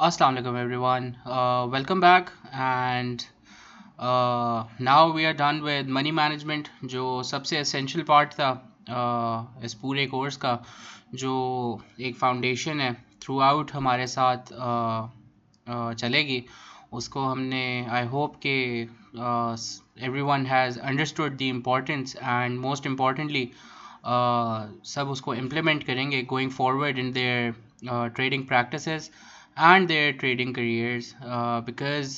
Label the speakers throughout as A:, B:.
A: Assalamu alaikum everyone. Welcome back and now we are done with money management जो सबसे essential part था इस पूरे कोर्स का जो एक फाउंडेशन है थ्रू आउट हमारे साथ चलेगी उसको हमने आई होप के everyone has understood the importance and most importantly सब उसको implement करेंगे going forward in their trading practices and their trading careers because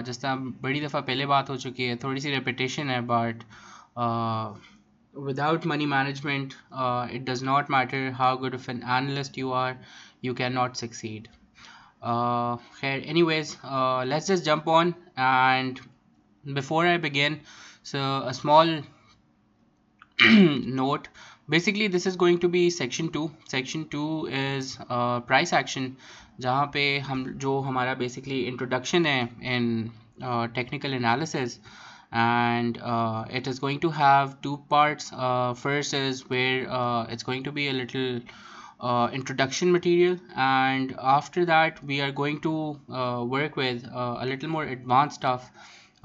A: जिस तरह बड़ी दफ़ा पहले बात हो चुकी है थोड़ी सी repetition है but uh, without money management it does not matter how good of an analyst you are, you cannot succeed. Anyways, let's just jump on. And before I begin, so a small note. Basically this is going to be section 2. Section 2 is price action, जहाँ पे हम जो हमारा basically introduction है in technical analysis, and it is going to have two parts. First is where it's going to be a little introduction material, and after that we are going to work with a little more advanced stuff,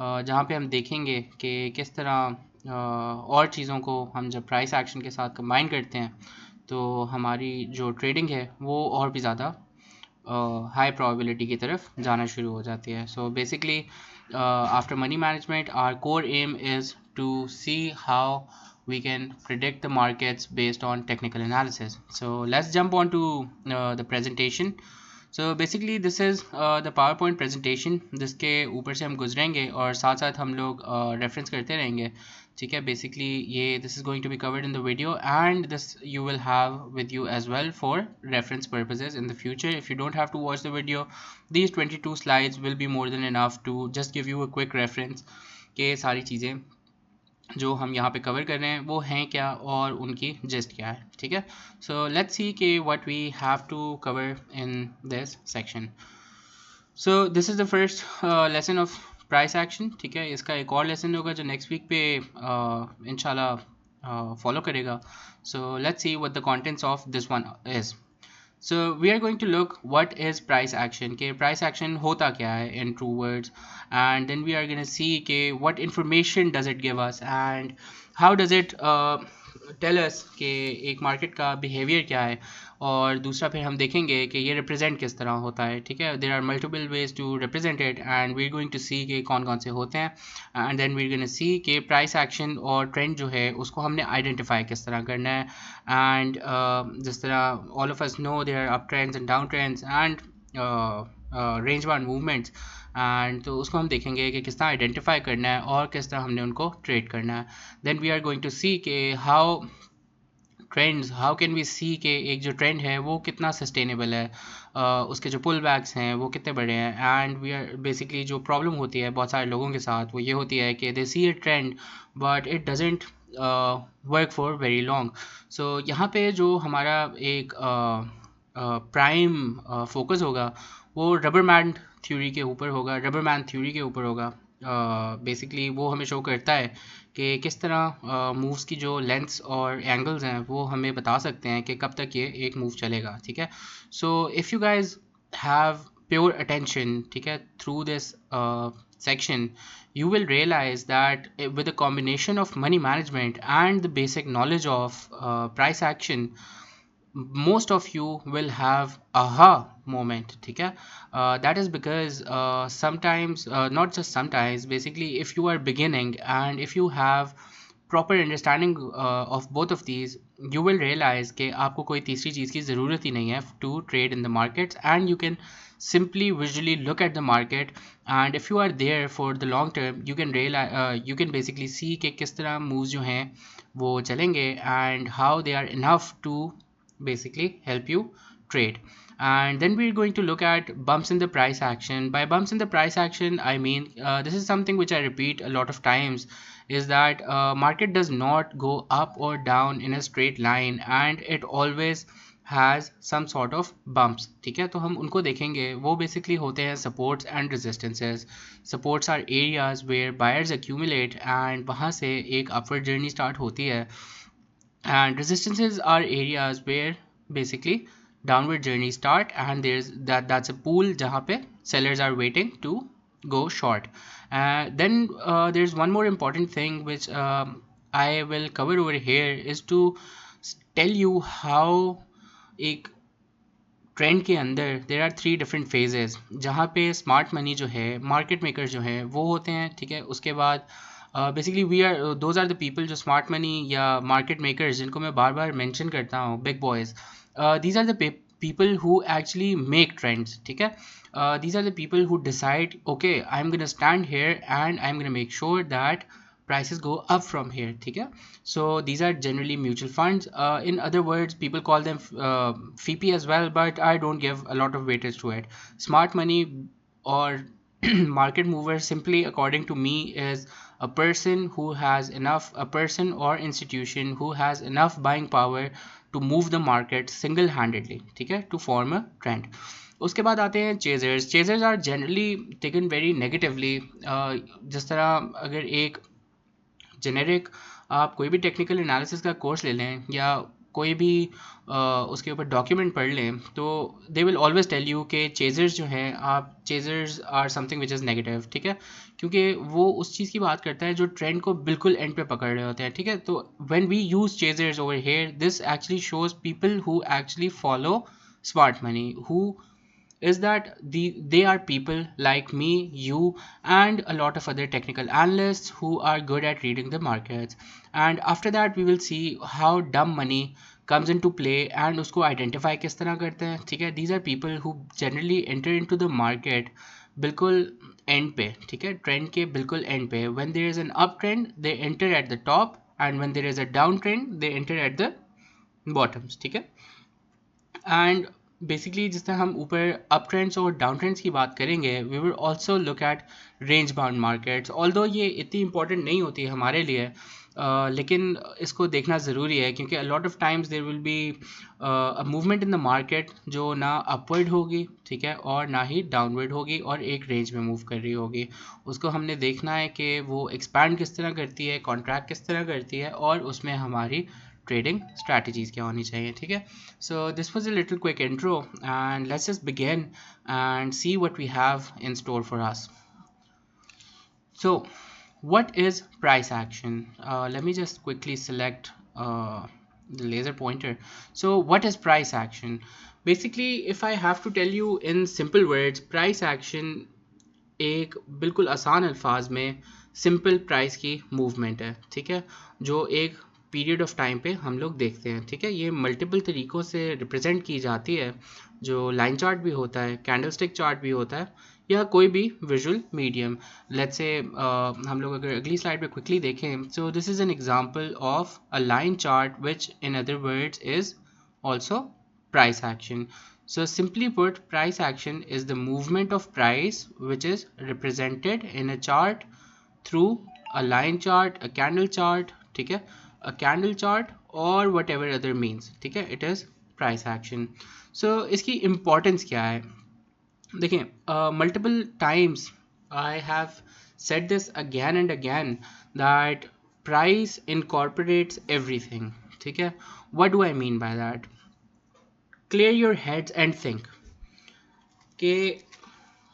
A: जहाँ पे हम देखेंगे कि किस तरह और चीज़ों को हम जब प्राइस एक्शन के साथ कंबाइन करते हैं तो हमारी जो ट्रेडिंग है वो और भी ज़्यादा हाई प्रोबेबिलिटी की तरफ जाना शुरू हो जाती है. So basically after money management our core aim is to see how we can predict the markets based on technical analysis. So let's jump on to the presentation. So basically this is the PowerPoint presentation जिसके ऊपर से हम गुजरेंगे और साथ साथ हम लोग रेफरेंस करते रहेंगे. ठीक है, बेसिकली ये this is going to be covered in the video and this you will have with you as well for reference purposes in the future. If you don't have to watch the video, these 22 slides will be more than enough to just give you a quick reference के सारी चीज़ें जो हम यहाँ पे cover कर रहे हैं वो हैं क्या और उनकी जिस्ट क्या है. ठीक है, सो लेट्स सी के what we have to cover in this section. So this is the first lesson of price action. ठीक है, इसका एक और लेसन होगा जो नेक्स्ट वीक पे इंशाल्लाह फॉलो करेगा. सो let's C what the contents of this one is. So we are going to look what is price action, के price action होता क्या है in true words, and then we are going to see के what information does it give us and how does it tell us कि एक market का behavior क्या है, और दूसरा फिर हम देखेंगे कि ये represent किस तरह होता है. ठीक है, there are multiple ways to represent it and we're going to see कि कौन कौन से होते हैं, and then we're going to see कि price action और trend जो है उसको हमने identify किस तरह करना है. And जिस तरह all of us know there are uptrends and downtrends and range bound movements, and तो उसको हम देखेंगे कि किस तरह आइडेंटिफाई करना है और किस तरह हमने उनको ट्रेड करना है. Then we are going to see के how trends, how can we see के एक जो ट्रेंड है वो कितना सस्टेनेबल है, उसके जो पुल बैक्स हैं वो कितने बड़े हैं. एंड वी आर बेसिकली जो प्रॉब्लम होती है बहुत सारे लोगों के साथ वो ये होती है कि they see a trend but it doesn't work for very long. So यहाँ पे जो हमारा एक प्राइम फोकस होगा वो रबर मैन थ्योरी के ऊपर होगा. रबर मैन थ्योरी के ऊपर होगा. बेसिकली वो हमें शो करता है कि किस तरह मूव्स की जो लेंथ्स और एंगल्स हैं वो हमें बता सकते हैं कि कब तक ये एक मूव चलेगा. ठीक है, so if you guys have pure attention, ठीक है, through this section, you will realize that with a combination of money management and the basic knowledge of price action, most of you will have aha moment. ठीक है, that is because sometimes not just sometimes, basically if you are beginning and if you have proper understanding of both of these, you will realize कि आपको कोई तीसरी चीज़ की ज़रूरत ही नहीं है to trade in the markets, and you can simply visually look at the market, and if you are there for the long term you can realize you can basically see कि किस तरह moves जो हैं वो चलेंगे and how they are enough to basically help you trade. And then we're going to look at bumps in the price action. By bumps in the price action I mean this is something which I repeat a lot of times, is that market does not go up or down in a straight line and it always has some sort of bumps. ठीक है, तो हम उनको देखेंगे. वो basically होते हैं supports and resistances. Supports are areas where buyers accumulate and वहाँ से एक upward journey start होती है, and resistances are areas where basically downward journey start, and that's a pool जहाँ पे sellers are waiting to go short. Then there's one more important thing which I will cover over here, is to tell you how एक trend के अंदर there are 3 different phases, जहाँ पे smart money जो है, market maker जो है वो होते हैं, ठीक है। उसके बाद basically we are those are the people जो स्मार्ट मनी या मार्केट मेकर्स, जिनको मैं बार बार मेंशन करता हूँ, big boys, these are the people who actually make trends, ठीक है। These are the people who decide, okay, I'm gonna stand here and I'm gonna make sure that prices go up from here, ठीक है। So these are generally mutual funds, in other words people call them FIPI as well, but I don't give a lot of weightage to it. Smart money or market mover, simply according to me, is a person who has enough, a person or institution who has enough buying power to move the market single handedly, ठीक है, to form a trend. उसके बाद आते हैं chasers. Chasers are generally taken very negatively. जिस तरह अगर एक जेनेरिक आप कोई भी टेक्निकल एनालिसिस का कोर्स ले लें या कोई भी उसके ऊपर डॉक्यूमेंट पढ़ लें, तो they will always tell you कि चेजर्स जो हैं, आप chasers are something which is negative, ठीक है, क्योंकि वो उस चीज़ की बात करता है जो ट्रेंड को बिल्कुल एंड पे पकड़ रहे होते हैं, ठीक है। तो when we use chasers over here, this actually shows people who actually follow smart money, who is that they are people like me, you, and a lot of other technical analysts who are good at reading the markets. And after that we will see how dumb money comes into play and उसको identify किस तरह करते हैं, ठीक है। These are people who generally enter into the market बिल्कुल end पे, ठीक है, ट्रेंड के बिल्कुल end पे. When there is an uptrend they enter at the top, and when there is a downtrend they enter at the bottoms, ठीक है। And basically जिस तरह हम ऊपर अप ट्रेंड्स और डाउन ट्रेंड्स की बात करेंगे, we will also look at range bound markets, although ये इतनी इंपॉर्टेंट नहीं होती है हमारे लिए, लेकिन इसको देखना ज़रूरी है, क्योंकि a lot of times there will be a movement in the market जो ना अपवर्ड होगी, ठीक है, और ना ही डाउनवर्ड होगी, और एक रेंज में मूव कर रही होगी। उसको हमने देखना है कि वो एक्सपैंड किस तरह करती है, कॉन्ट्रैक्ट किस तरह करती है, और उसमें हमारी ट्रेडिंग स्ट्रैटेजीज क्या होनी चाहिए, ठीक है। So this was a little quick intro, and let's just begin and see what we have in store for us. So what is price action? Let me just quickly select the laser pointer. So what is price action? Basically, if I have to tell you in simple words, price action एक बिल्कुल आसान अल्फाज में simple price की movement है, ठीक है, जो एक पीरियड ऑफ टाइम पे हम लोग देखते हैं, ठीक है। ये मल्टीपल तरीक़ों से रिप्रेजेंट की जाती है, जो लाइन चार्ट भी होता है, कैंडलस्टिक चार्ट भी होता है, या कोई भी विजुअल मीडियम। लेट्स से हम लोग अगर अगली स्लाइड पे क्विकली देखें, सो this is an example of a line chart which in other words is also price action. So simply put, price action is the movement of price which is represented in a chart through a line chart, a candle chart, ठीक है, a candle chart or whatever other means, ठीक है, it is price action. So इसकी importance क्या है? देखिए, multiple times I have said this again and again that price incorporates everything, ठीक है। What do I mean by that? Clear your heads and think कि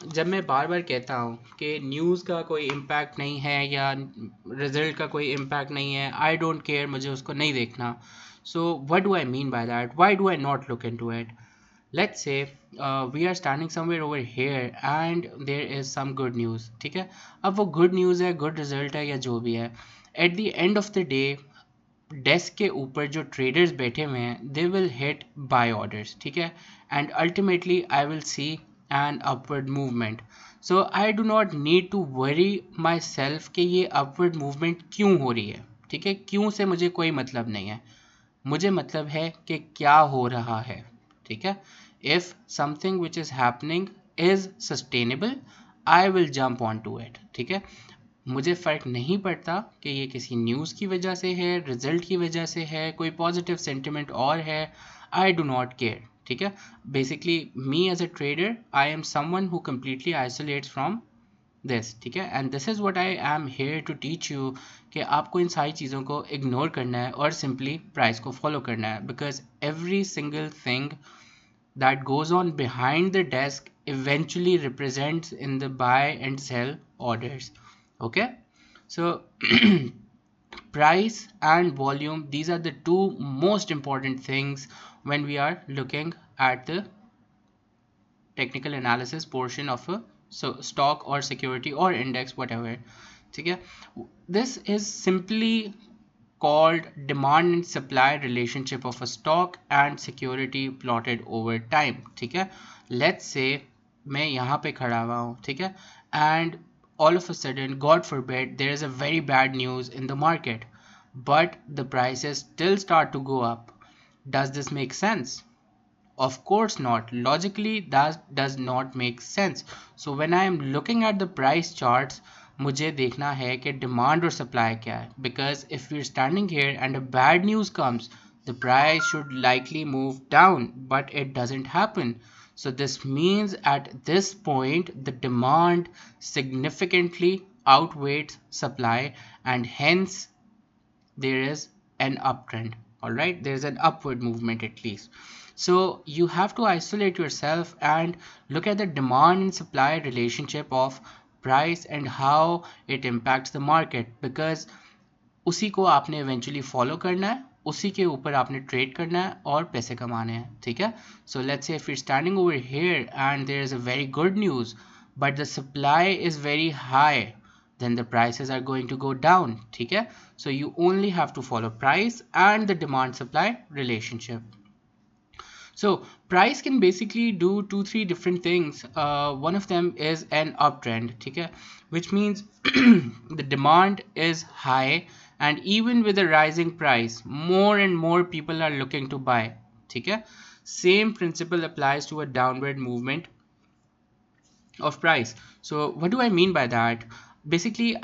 A: जब मैं बार बार कहता हूँ कि न्यूज़ का कोई इम्पैक्ट नहीं है या रिजल्ट का कोई इम्पैक्ट नहीं है, आई डोंट केयर, मुझे उसको नहीं देखना, so what do I mean by that, why do I not look into it? Let's say we are standing somewhere over here and there is some good news, ठीक है। अब वो good news है, good result है, या जो भी है, at the end of the day desk के ऊपर जो ट्रेडर्स बैठे हुए हैं, they will hit buy orders, ठीक है, and ultimately I will see an upward movement. So I do not need to worry myself कि ये अपवर्ड मूवमेंट क्यों हो रही है, ठीक है। क्यों से मुझे कोई मतलब नहीं है, मुझे मतलब है कि क्या हो रहा है, ठीक है। If something which is happening is sustainable, I will jump on to it, ठीक है। मुझे फ़र्क नहीं पड़ता कि ये किसी न्यूज़ की वजह से है, रिजल्ट की वजह से है, कोई पॉजिटिव सेंटिमेंट और है, आई डू नॉट केयर, ठीक है। Basically me as a trader, I am someone who completely isolates from this, ठीक है, and this is what I am here to teach you कि आपको इन सारी चीज़ों को इग्नोर करना है और सिंपली प्राइस को फॉलो करना है, because every single thing that goes on behind the desk eventually represents in the buy and sell orders. Okay, so price and volume, these are the two most important things when we are looking at the technical analysis portion of a stock or security or index, whatever. Okay, this is simply called demand and supply relationship of a stock and security plotted over time. ठीक है, let's say मैं यहाँ पे खड़ा हुआ हूँ, ठीक है, and all of a sudden, God forbid, there is a very bad news in the market, but the prices still start to go up. Does this make sense? Of course not. Logically, that does not make sense. So when I am looking at the price charts, मुझे देखना है कि demand और supply क्या है. Because if we're standing here and a bad news comes, the price should likely move down, but it doesn't happen. So this means at this point, the demand significantly outweighs supply, and hence there is an uptrend. All right, there's an upward movement at least. So you have to isolate yourself and look at the demand and supply relationship of price and how it impacts the market, because उसी को आपने eventually follow करना है, उसी के ऊपर आपने trade करना है और पैसे कमाने हैं. ठीक है, so let's say if you're standing over here and there is a very good news but the supply is very high, then the prices are going to go down. ठीक है, so you only have to follow price and the demand supply relationship. So price can basically do three different things. One of them is an uptrend, okay, which means the demand is high, and even with a rising price, more and more people are looking to buy. Okay, same principle applies to a downward movement of price. So what do I mean by that? Basically,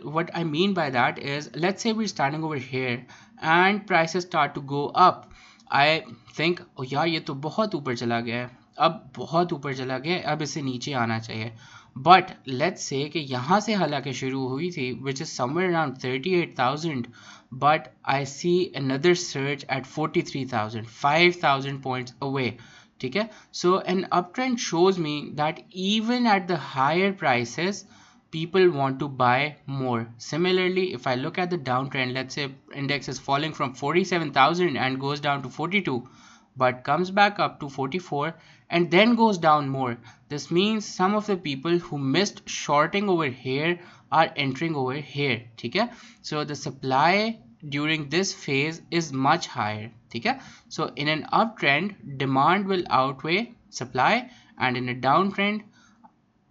A: what I mean by that is, let's say we're standing over here and prices start to go up. I think, oh यार ये तो बहुत ऊपर चला गया है, अब बहुत ऊपर चला गया है, अब इसे नीचे आना चाहिए. But let's say कि यहाँ से हालांकि शुरू हुई थी, which is somewhere around 38,000, but I see another surge at 43,000, 5,000 points away. ठीक है, so an uptrend shows me that even at the higher prices people want to buy more. Similarly, if I look at the downtrend, let's say index is falling from 47,000 and goes down to 42 but comes back up to 44 and then goes down more, this means some of the people who missed shorting over here are entering over here. ठीक है, so the supply during this phase is much higher. ठीक है, so in an uptrend demand will outweigh supply, and in a downtrend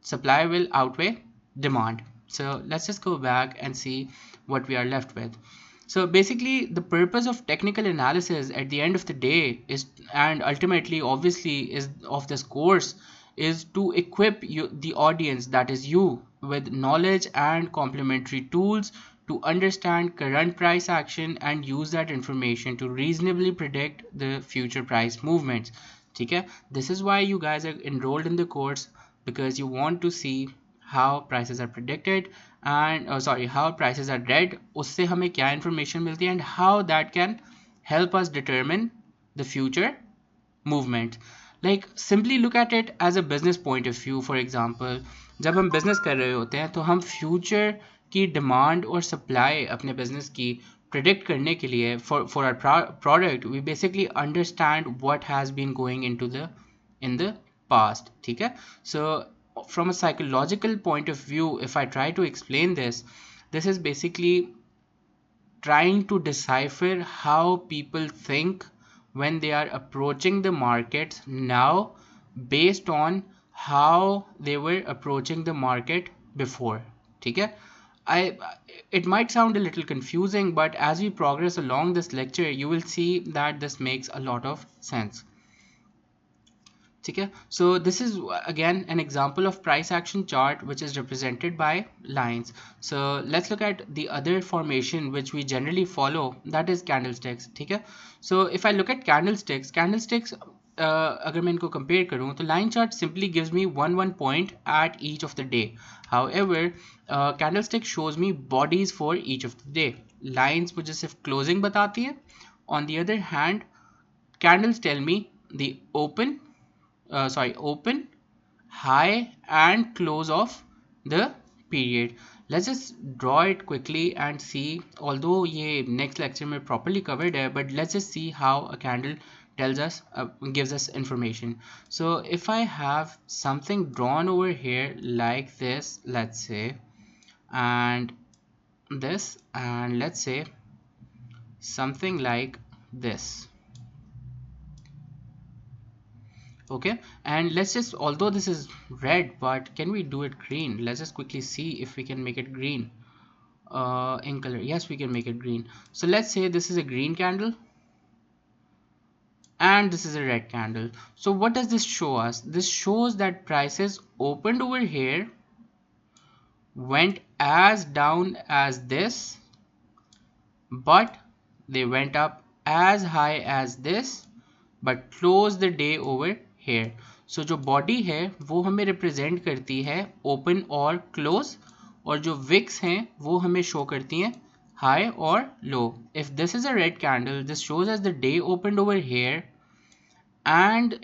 A: supply will outweigh demand. So let's just go back and see what we are left with. So basically the purpose of technical analysis at the end of the day is, and ultimately obviously is of this course, is to equip you, the audience, that is you, with knowledge and complementary tools to understand current price action and use that information to reasonably predict the future price movements. Okay, this is why you guys are enrolled in the course, because you want to see how prices are predicted and how prices are read, उससे हमें क्या information मिलती है, and how that can help us determine the future movement. Like simply look at it as a business point of view. For example, जब हम business कर रहे होते हैं तो हम future की demand और supply अपने business की predict करने के लिए for our product, we basically understand what has been going into in the past. ठीक है, so from a psychological point of view, if I try to explain this, this is basically trying to decipher how people think when they are approaching the markets now based on how they were approaching the market before. ठीक है, I it might sound a little confusing, but as we progress along this lecture you will see that this makes a lot of sense. Okay, so this is again an example of price action chart which is represented by lines. So let's look at the other formation which we generally follow, that is candlesticks. Okay, so if I look at candlesticks, अगर मैं इनको compare करूँ तो line chart simply gives me one point at each of the day. However, candlestick shows me bodies for each of the day. Lines मुझे सिर्फ closing बताती है. On the other hand, candles tell me the open open, high and close of the period. Let's just draw it quickly and see, although ये next lecture में properly covered है, but let's just see how a candle tells us, gives us information. So if I have something drawn over here like this, let's say, and this, and let's say something like this. Okay, and let's just, although this is red, but can we do it green? Let's just quickly see if we can make it green in color. Yes, we can make it green. So let's say this is a green candle and this is a red candle. So what does this show us? This shows that prices opened over here, went as down as this, but they went up as high as this, but close the day over here. So जो body है वो हमें represent करती है open और close, और जो wicks हैं वो हमें show करती हैं high और low. If this is a red candle, this shows us the day opened over here, and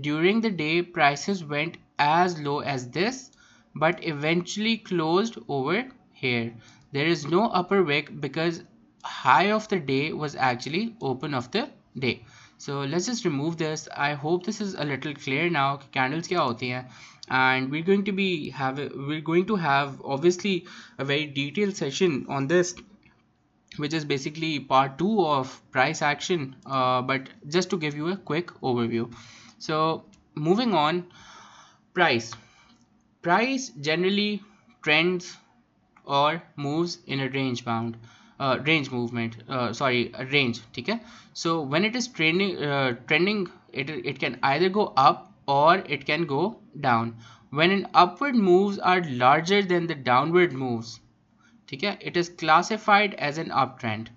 A: during the day prices went as low as this, but eventually closed over here. There is no upper wick because high of the day was actually open of the day. So let's just remove this. I hope this is a little clear now. Candles क्या होती हैं, and we're going to have obviously a very detailed session on this, which is basically part 2 of price action, but just to give you a quick overview. So moving on, price generally trends or moves in a range bound range movement, a range. Okay, so when it is trending, it can either go up or it can go down. When an upward moves are larger than the downward moves, ठीक है, it is classified as an uptrend.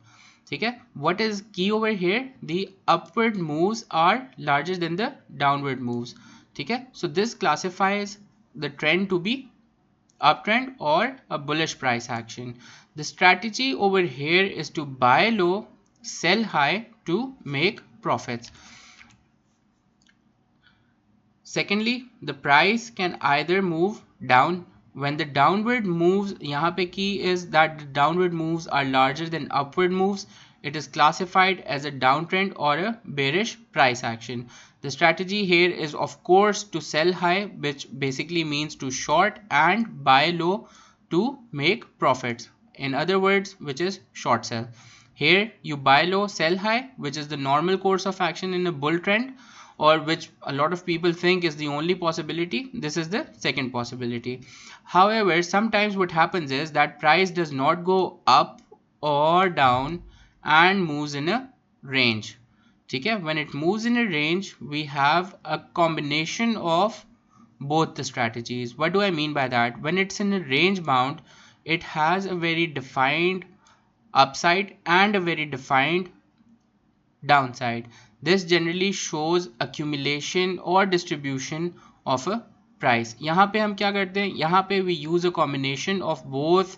A: ठीक है, what is key over here? The upward moves are larger than the downward moves. ठीक है, so this classifies the trend to be uptrend or a bullish price action. The strategy over here is to buy low, sell high to make profits. Secondly, the price can either move down. When the downward moves, यहाँ पे key is that the downward moves are larger than upward moves, it is classified as a downtrend or a bearish price action. The strategy here is of course to sell high, which basically means to short, and buy low to make profits. In other words, which is short sell. Here you buy low, sell high, which is the normal course of action in a bull trend, or which a lot of people think is the only possibility. This is the second possibility. However, sometimes what happens is that price does not go up or down and moves in a range. Okay? When it moves in a range, we have a combination of both the strategies. What do I mean by that? When it's in a range bound, it has a very defined upside and a very defined downside. This generally shows accumulation or distribution of a price. यहाँ पे हम क्या करते हैं? यहाँ पे we use a combination of both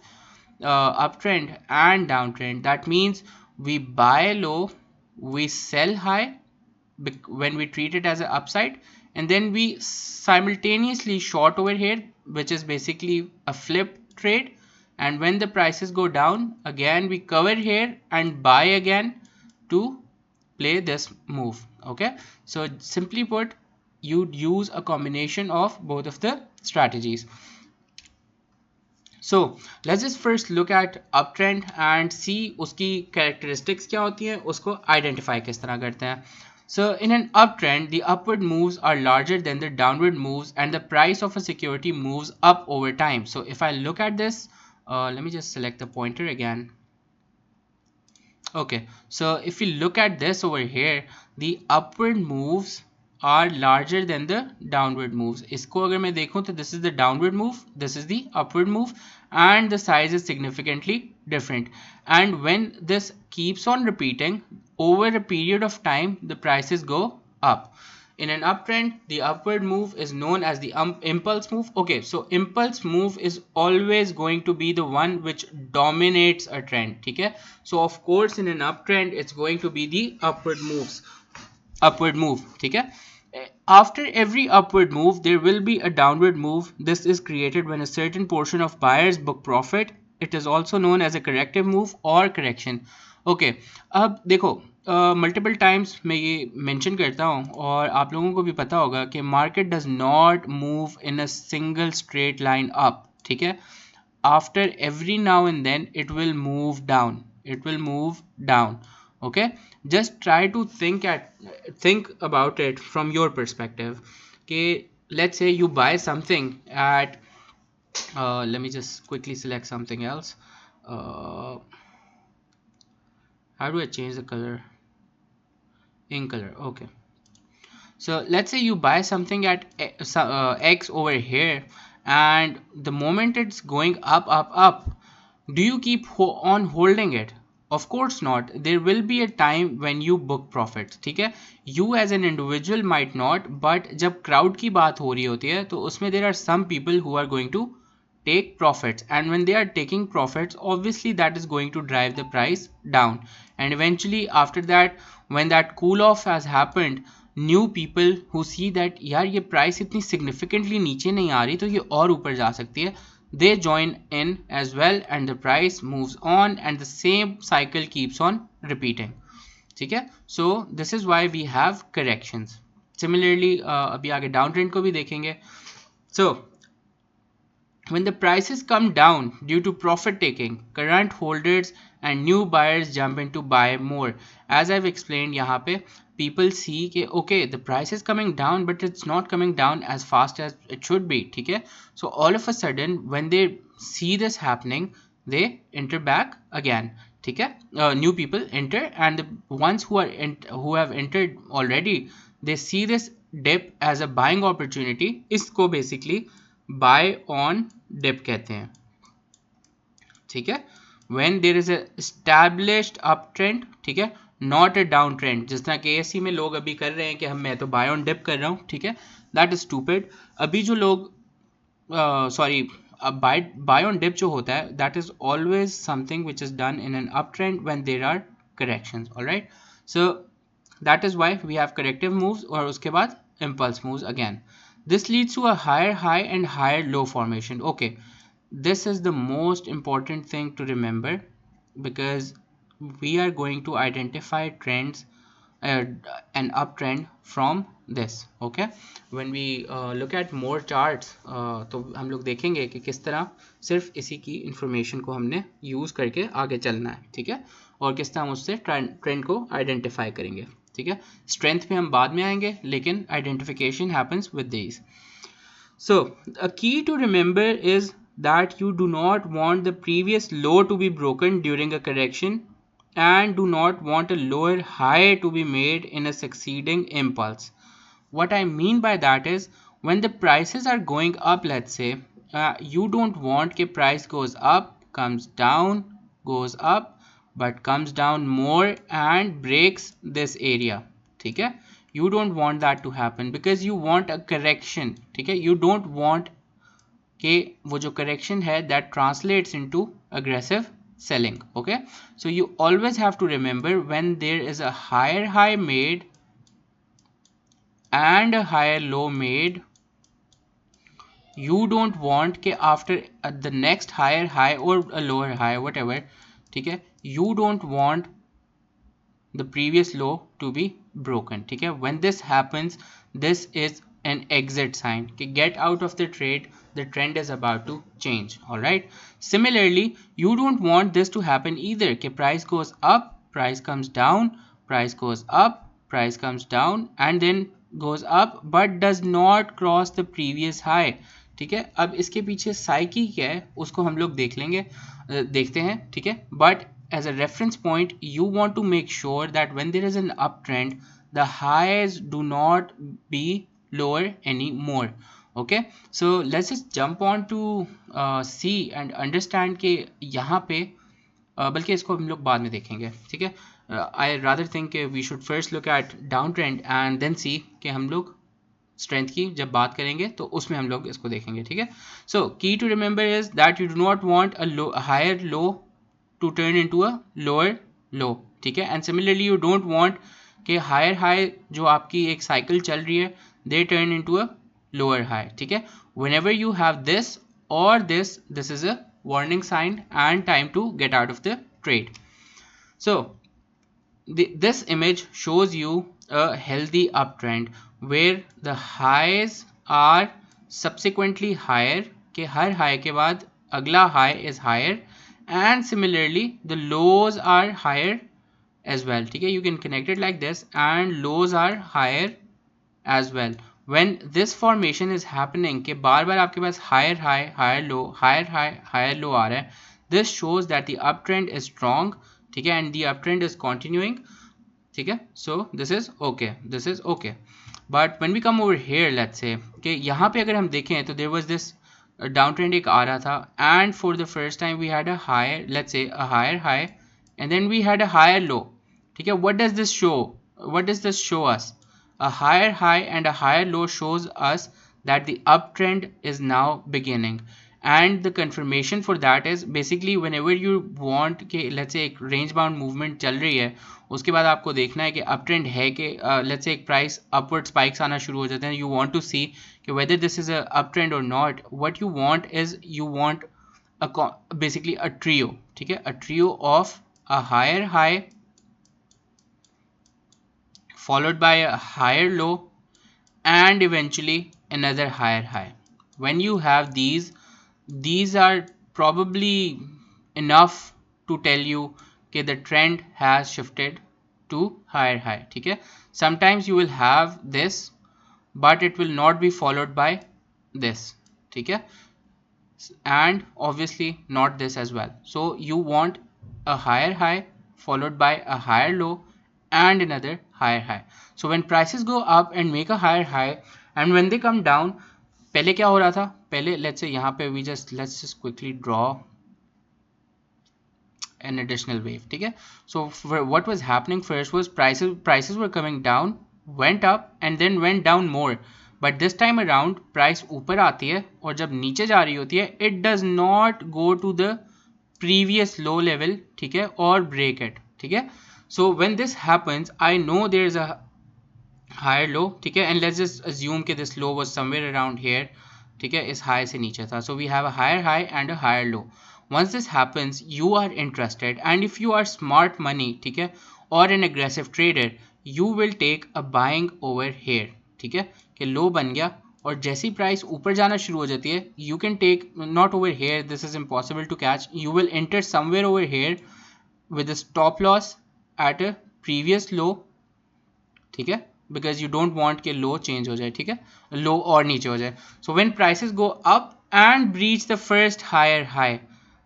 A: uptrend and downtrend. That means we buy low, we sell high when we treat it as an upside, and then we simultaneously short over here, which is basically a flip trade. And when the prices go down, again we cover here and buy again to play this move. Okay, so simply put, you'd use a combination of both of the strategies. So let's just first look at uptrend and see उसकी characteristics क्या होती हैं, उसको identify किस तरह करते हैं. So in an uptrend, the upward moves are larger than the downward moves, and the price of a security moves up over time. So if I look at this, let me just select the pointer again. Okay, so if you look at this over here, the upward moves are larger than the downward moves. इसको अगर मैं देखूं तो this is the downward move, this is the upward move, and the size is significantly different. And when this keeps on repeating over a period of time, the prices go up. In an uptrend, the upward move is known as the impulse move. Okay, so impulse move is always going to be the one which dominates a trend. Okay, so of course in an uptrend, it's going to be the upward move. Okay, After every upward move, there will be a downward move. This is created when a certain portion of buyers book profit. It is also known as a corrective move or correction. Okay, अब देखो multiple times मैं ये mention करता हूँ और आप लोगों को भी पता होगा कि market does not move in a single straight line up. ठीक है, after every now and then it will move down, it will move down. Okay, just try to think about it from your perspective. Okay, let's say you buy something at let me just quickly select something else. How do I change the color? In color. Okay, so let's say you buy something at X over here, and the moment it's going up, do you keep on holding it? Of course not. There will be a time when you book profits. ठीक है, you as an individual might not, but जब crowd की बात हो रही होती है तो उसमें there are some people who are going to take profits, and when they are taking profits, obviously that is going to drive the price down, and eventually after that, when that cool off has happened, new people who see that यार ये price इतनी significantly नीचे नहीं आ रही तो ये और ऊपर जा सकती है, they join in as well and the price moves on and the same cycle keeps on repeating. ठीक है, so this is why we have corrections. Similarly अभी आगे डाउन ट्रेंड को भी देखेंगे. So when the prices come down due to profit taking, current holders and new buyers jump in to buy more. As I've explained, यहाँ पे people see कि okay, the price is coming down, but it's not coming down as fast as it should be. ठीक है, so all of a sudden when they see this happening, they enter back again. ठीक है, new people enter, and the ones who have entered already, they see this dip as a buying opportunity. इसको basically buy on dip कहते हैं. ठीक है, when there is a established up trend, ठीक है, not a down trend. जिस तरह KSC में लोग अभी कर रहे हैं कि मैं तो बाय ऑन डिप कर रहा हूँ. ठीक है, दैट इज स्टूपिड. अभी जो लोग सॉरी बाय ऑन डिप जो होता है, that is always something which is done in an up trend when there are corrections. Alright, so that is why we have corrective moves और उसके बाद impulse moves again. This leads to a higher high and higher low formation. Okay, this is the most important thing to remember because we are going to identify trends, an uptrend from this. Okay, when we look at more charts, तो हम लोग देखेंगे कि किस तरह सिर्फ इसी की इंफॉर्मेशन को हमने यूज़ करके आगे चलना है. ठीक है, और किस तरह हम उससे ट्रेंड को आइडेंटिफाई करेंगे. ठीक है, स्ट्रेंथ पे हम बाद में आएंगे, लेकिन identification happens with these. So a key to remember is that you do not want the previous low to be broken during a correction and do not want a lower high to be made in a succeeding impulse. What I mean by that is when the prices are going up, let's say, you don't want the price goes up, comes down, goes up, but comes down more and breaks this area. ठीक है, you don't want that to happen because you want a correction. ठीक है, you don't want कि वो जो correction है that translates into aggressive selling. Okay, so you always have to remember when there is a higher high made and a higher low made, you don't want कि after the next higher high or a lower high, whatever, ठीक है, you don't want the previous low to be broken. ठीक है, when this happens, this is an exit sign कि get out of the trade, the trend is about to change. All right, similarly you don't want this to happen either कि price goes up, price comes down, price goes up, price comes down and then goes up but does not cross the previous high. ठीक है, अब इसके पीछे psyche क्या है उसको हम लोग देखते हैं. ठीक है, but as a reference point, you want to make sure that when there is an uptrend, the highs do not be lower anymore. Okay, so let's just jump on to see and understand कि यहाँ पे बल्कि इसको हम लोग बाद में देखेंगे. ठीक है, I rather think we should first look at downtrend and then see कि हम लोग स्ट्रेंथ की जब बात करेंगे तो उसमें हम लोग इसको देखेंगे. ठीक है, so key to remember is that you do not want a higher low to turn into a lower low. ठीक है, and similarly you don't want कि हायर हाई जो आपकी एक साइकिल चल रही है they turn into a lower high. ठीक है, whenever you have this or this is a warning sign and time to get out of the trade. So this image shows you a healthy uptrend where the highs are subsequently higher, के हर high के बाद अगला high is higher, and similarly the lows are higher as well. ठीक है, you can connect it like this, and lows are higher as well. When this formation is happening कि बार बार आपके पास higher high higher low higher high higher low आ रहा है, this shows that the uptrend is strong. ठीक है, and the uptrend is continuing. ठीक है, so this is okay. But when we come over here, let's say कि यहाँ पे अगर हम देखें तो there was this down trend एक आ रहा था, and for the first time we had a higher, let's say a higher high, and then we had a higher low. ठीक है, what does this show? What does this show us? A higher high and a higher low shows us that the uptrend is now beginning, and the confirmation for that is basically whenever you want कि let's say एक range bound movement चल रही है, उसके बाद आपको देखना है कि uptrend है कि let's say एक price upward spikes आना शुरू हो जाते हैं, you want to see कि whether this is a uptrend or not. What you want is you want basically a trio. ठीक है, a trio of a higher high followed by a higher low and eventually another higher high. When you have these are probably enough to tell you that the trend has shifted to higher high. ठीक है, sometimes you will have this but it will not be followed by this. ठीक है, and obviously not this as well. So you want a higher high followed by a higher low and another higher high. So when prices go up and make a higher high, and when they come down, पहले क्या हो रहा था? पहले let's say यहाँ पे let's just quickly draw an additional wave. ठीक है, so what was happening first was prices were coming down, went up and then went down more. But this time around price ऊपर आती है और जब नीचे जा रही होती है, it does not go to the previous low level. ठीक है, और break it. ठीक है, so when this happens, I know there is a higher low. ठीक है, and let's just assume कि this low was somewhere around here. ठीक है, इस high से नीचे था, so we have a higher high and a higher low. Once this happens, you are interested, and if you are smart money, ठीक है, or an aggressive trader, you will take a buying over here. ठीक है, कि लो बन गया और जैसी price ऊपर जाना शुरू हो जाती है, you can take not over here, this is impossible to catch, you will enter somewhere over here with a stop loss at a previous low. ठीक है, because you don't want कि लो चेंज हो जाए. ठीक है, लो और नीचे हो जाए. So when prices go up and breach the first higher high,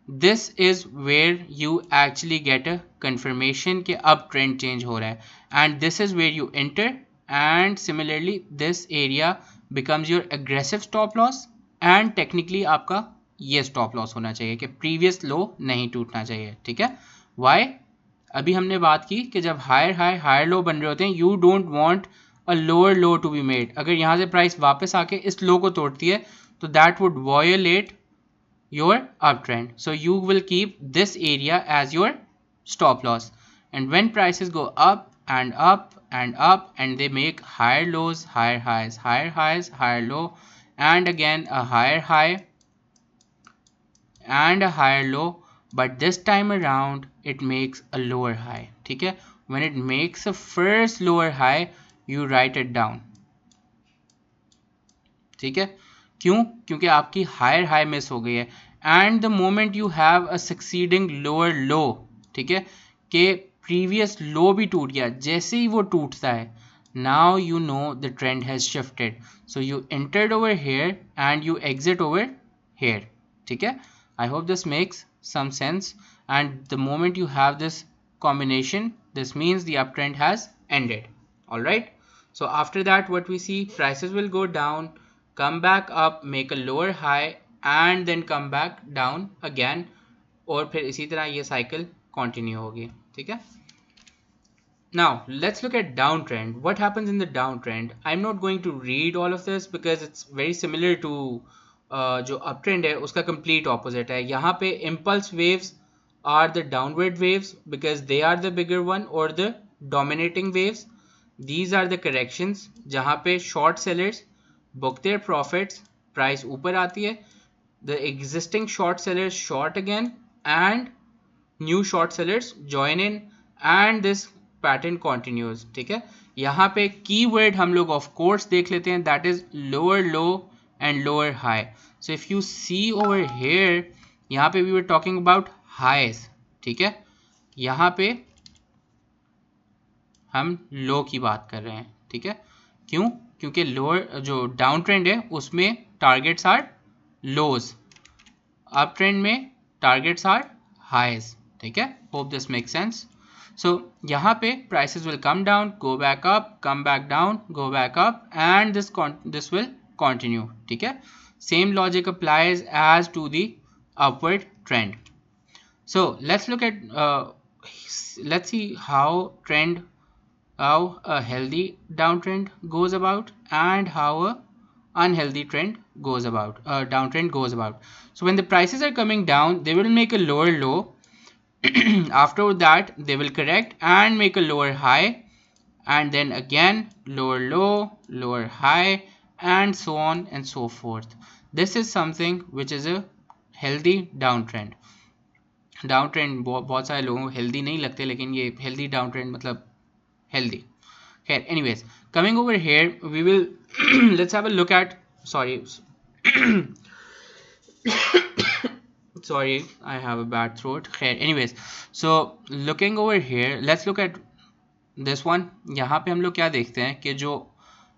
A: this is where you actually get a confirmation कि अब trend change हो रहा है, and this is where you enter, and similarly this area becomes your aggressive stop loss, and technically आपका ये stop loss होना चाहिए कि previous low नहीं टूटना चाहिए. ठीक है, why? अभी हमने बात की कि जब higher high higher low बन रहे होते हैं, you don't want a lower low to be made. अगर यहाँ से price वापस आके इस low को तोड़ती है तो that would violate your uptrend. So you will keep this area as your stop loss, and when prices go up and up and up and they make higher lows, higher highs, higher low, and again a higher high and a higher low, but this time around it makes a lower high. ठीक है, when it makes a first lower high, you write it down. ठीक है, क्यों? क्योंकि आपकी higher high miss हो गई है, and the moment you have a succeeding lower लो, ठीक है, कि प्रीवियस लो भी टूट गया, जैसे ही वो टूटता है, now you know the trend has shifted, so you entered over here and you exit over here. ठीक है, I hope this makes some sense, and the moment you have this combination, this means the uptrend has ended. All right, so after that what we see, prices will go down, come back up, make a lower high, and then come back down again, और फिर इसी तरह ये cycle continue होगी. ठीक है, now let's look at downtrend. What happens in the downtrend? I'm not going to read all of this because it's very similar to जो uptrend है उसका complete opposite है. यहाँ पे impulse waves are the downward waves because they are the bigger one or the dominating waves. These are the corrections जहाँ पे short sellers book their profits, price ऊपर आती है, the existing short sellers short again, and new short sellers join in, and this pattern continues. ठीक है, यहाँ पे keyword हम लोग of course देख लेते हैं, that is lower low and lower high. So if you see over here, यहाँ पे we were talking about highs. ठीक है, यहाँ पे हम लो की बात कर रहे हैं. ठीक है, क्यों? क्योंकि लोअर जो डाउन ट्रेंड है उसमें targets are lows, up trend में टारगेट्स आर हाईज. ठीक है, hope this make sense. So यहाँ पे prices will come down, go back up, come back down, go back up, and this will continue. ठीक है, same logic applies as to the upward trend. So let's see how a healthy downtrend goes about and how a unhealthy trend goes about, downtrend goes about. So when the prices are coming down, they will make a lower low. After that they will correct and make a lower high, and then again lower low, lower high, and so on and so forth. This is something which is a healthy downtrend. Down trend बहुत सारे लोगों को healthy नहीं लगते, लेकिन ये healthy down trend मतलब healthy. खैर, anyways, coming over here we will let's have a look at, sorry I have a bad throat. खैर, anyways, so looking over here, let's look at this one. यहाँ पे हम लोग क्या देखते हैं कि जो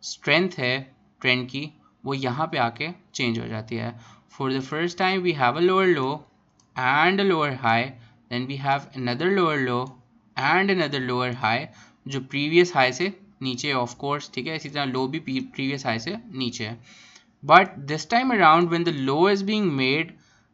A: स्ट्रेंथ है ट्रेंड की वो यहाँ पे आके चेंज हो जाती है. For the first time we have a lower low and a lower high, then we have another lower low and another lower high जो previous high से नीचे है, of course. ठीक है, इसी तरह low भी previous high से नीचे है. But this time around when the low is being made,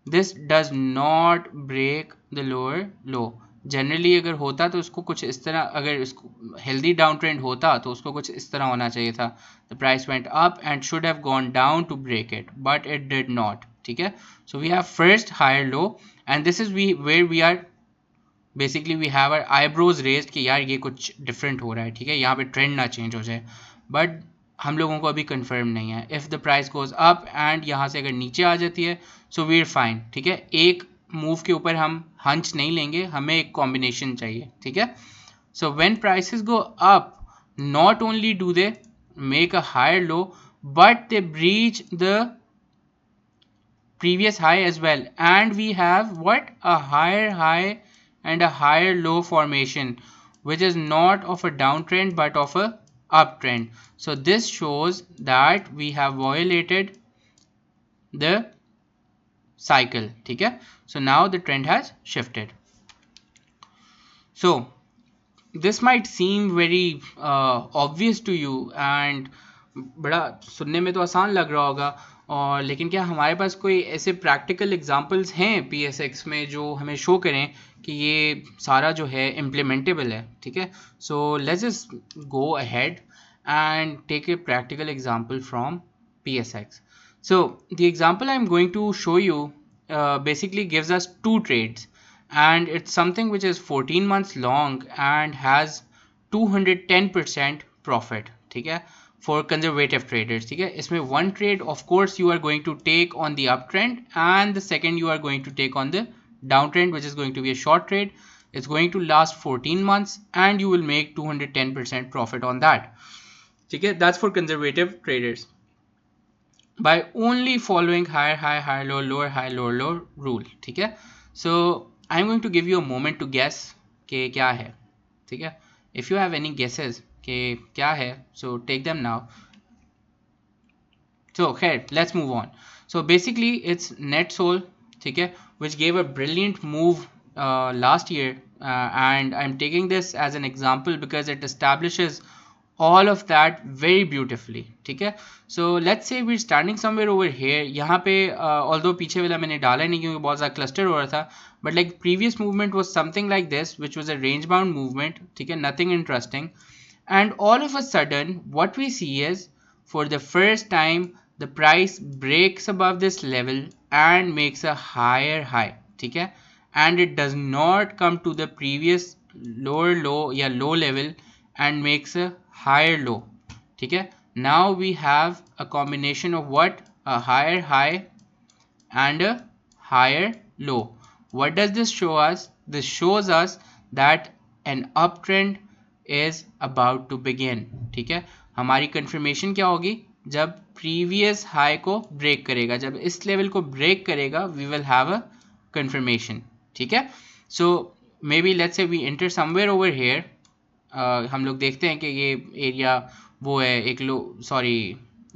A: this does not break the lower low. Generally अगर होता तो उसको कुछ इस तरह, अगर इसको हेल्दी डाउन ट्रेंड होता तो उसको कुछ इस तरह होना चाहिए था. The price went up and should have gone down to break it, but it did not. ठीक है, so we have first higher low, and this is where we are basically we have our eyebrows raised कि यार ये कुछ different हो रहा है. ठीक है, यहाँ पे ट्रेंड ना चेंज हो जाए, बट हम लोगों को अभी कंफर्म नहीं है. If the price goes up and यहाँ से अगर नीचे आ जाती है, सो वी आर फाइन. ठीक है, एक मूव के ऊपर हम हंच नहीं लेंगे, हमें एक कॉम्बिनेशन चाहिए. ठीक है, so when prices go up, not only do they make a higher low, but they breach the previous high as well, and we have what, a higher high and a higher low formation, which is not of a downtrend but of a uptrend. So this shows that we have violated the cycle. ठीक है, so now the trend has shifted. So this might seem very obvious to you, and बड़ा सुनने में तो आसान लग रहा होगा, और लेकिन क्या हमारे पास कोई ऐसे प्रैक्टिकल एग्जांपल्स हैं PSX में जो हमें शो करें कि ये सारा जो है इम्प्लीमेंटेबल है. ठीक है, सो let's just go ahead and take a practical example from PSX. So the example I'm going to show you basically gives us two trades, and it's something which is 14 months long and has 210% profit. ठीक है, for conservative traders. ठीक है, इसमें one trade of course you are going to take on the uptrend, and the second you are going to take on the downtrend, which is going to be a short trade. It's going to last 14 months and you will make 210% profit on that. ठीक है, that's for conservative traders by only following higher high, higher low, lower high, lower low rule. ठीक है, so I'm going to give you a moment to guess कि क्या है. ठीक है, if you have any guesses कि क्या है, so take them now. So okay, let's move on. So basically it's NetSol, ठीक है, which gave a brilliant move last year, and I'm taking this as an example because it establishes all of that very beautifully. ठीक है, so let's say we're standing somewhere over here. यहाँ पे although पीछे वाला मैंने डाला नहीं क्योंकि बहुत ज़्यादा cluster हो रहा था, but like previous movement was something like this, which was a range bound movement. ठीक है, nothing interesting, and all of a sudden what we see is for the first time the price breaks above this level and makes a higher high. ठीक है, and it does not come to the previous lower low या low level and makes a higher low. ठीक है, now we have a combination of what, a higher high and a higher low. What does this show us? This shows us that an uptrend is about to begin. ठीक है, हमारी confirmation क्या होगी? जब previous high को break करेगा, जब इस level को break करेगा, we will have a confirmation. ठीक है, so maybe let's say we enter somewhere over here. हम लोग देखते हैं कि ये एरिया वो है, एक लो, सॉरी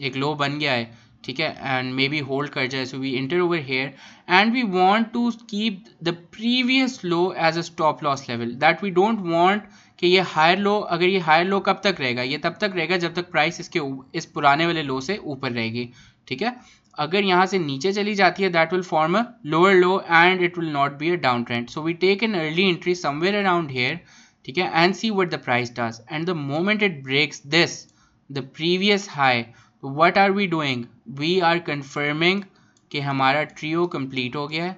A: एक लो बन गया है. ठीक है, एंड मे बी होल्ड कर जाए. So we enter over here and we want to keep the previous low as a stop loss level. That we don't want कि ये हायर लो, अगर ये हायर लो कब तक रहेगा, ये तब तक रहेगा जब तक प्राइस इस पुराने वाले लो से ऊपर रहेगी. ठीक है, अगर यहाँ से नीचे चली जाती है, that will form a lower low and it will not be a down trend. So we take an early entry somewhere around here. ठीक है, and see what the price does, and the moment it breaks this the previous high, what are we doing? We are confirming कि हमारा trio complete हो गया है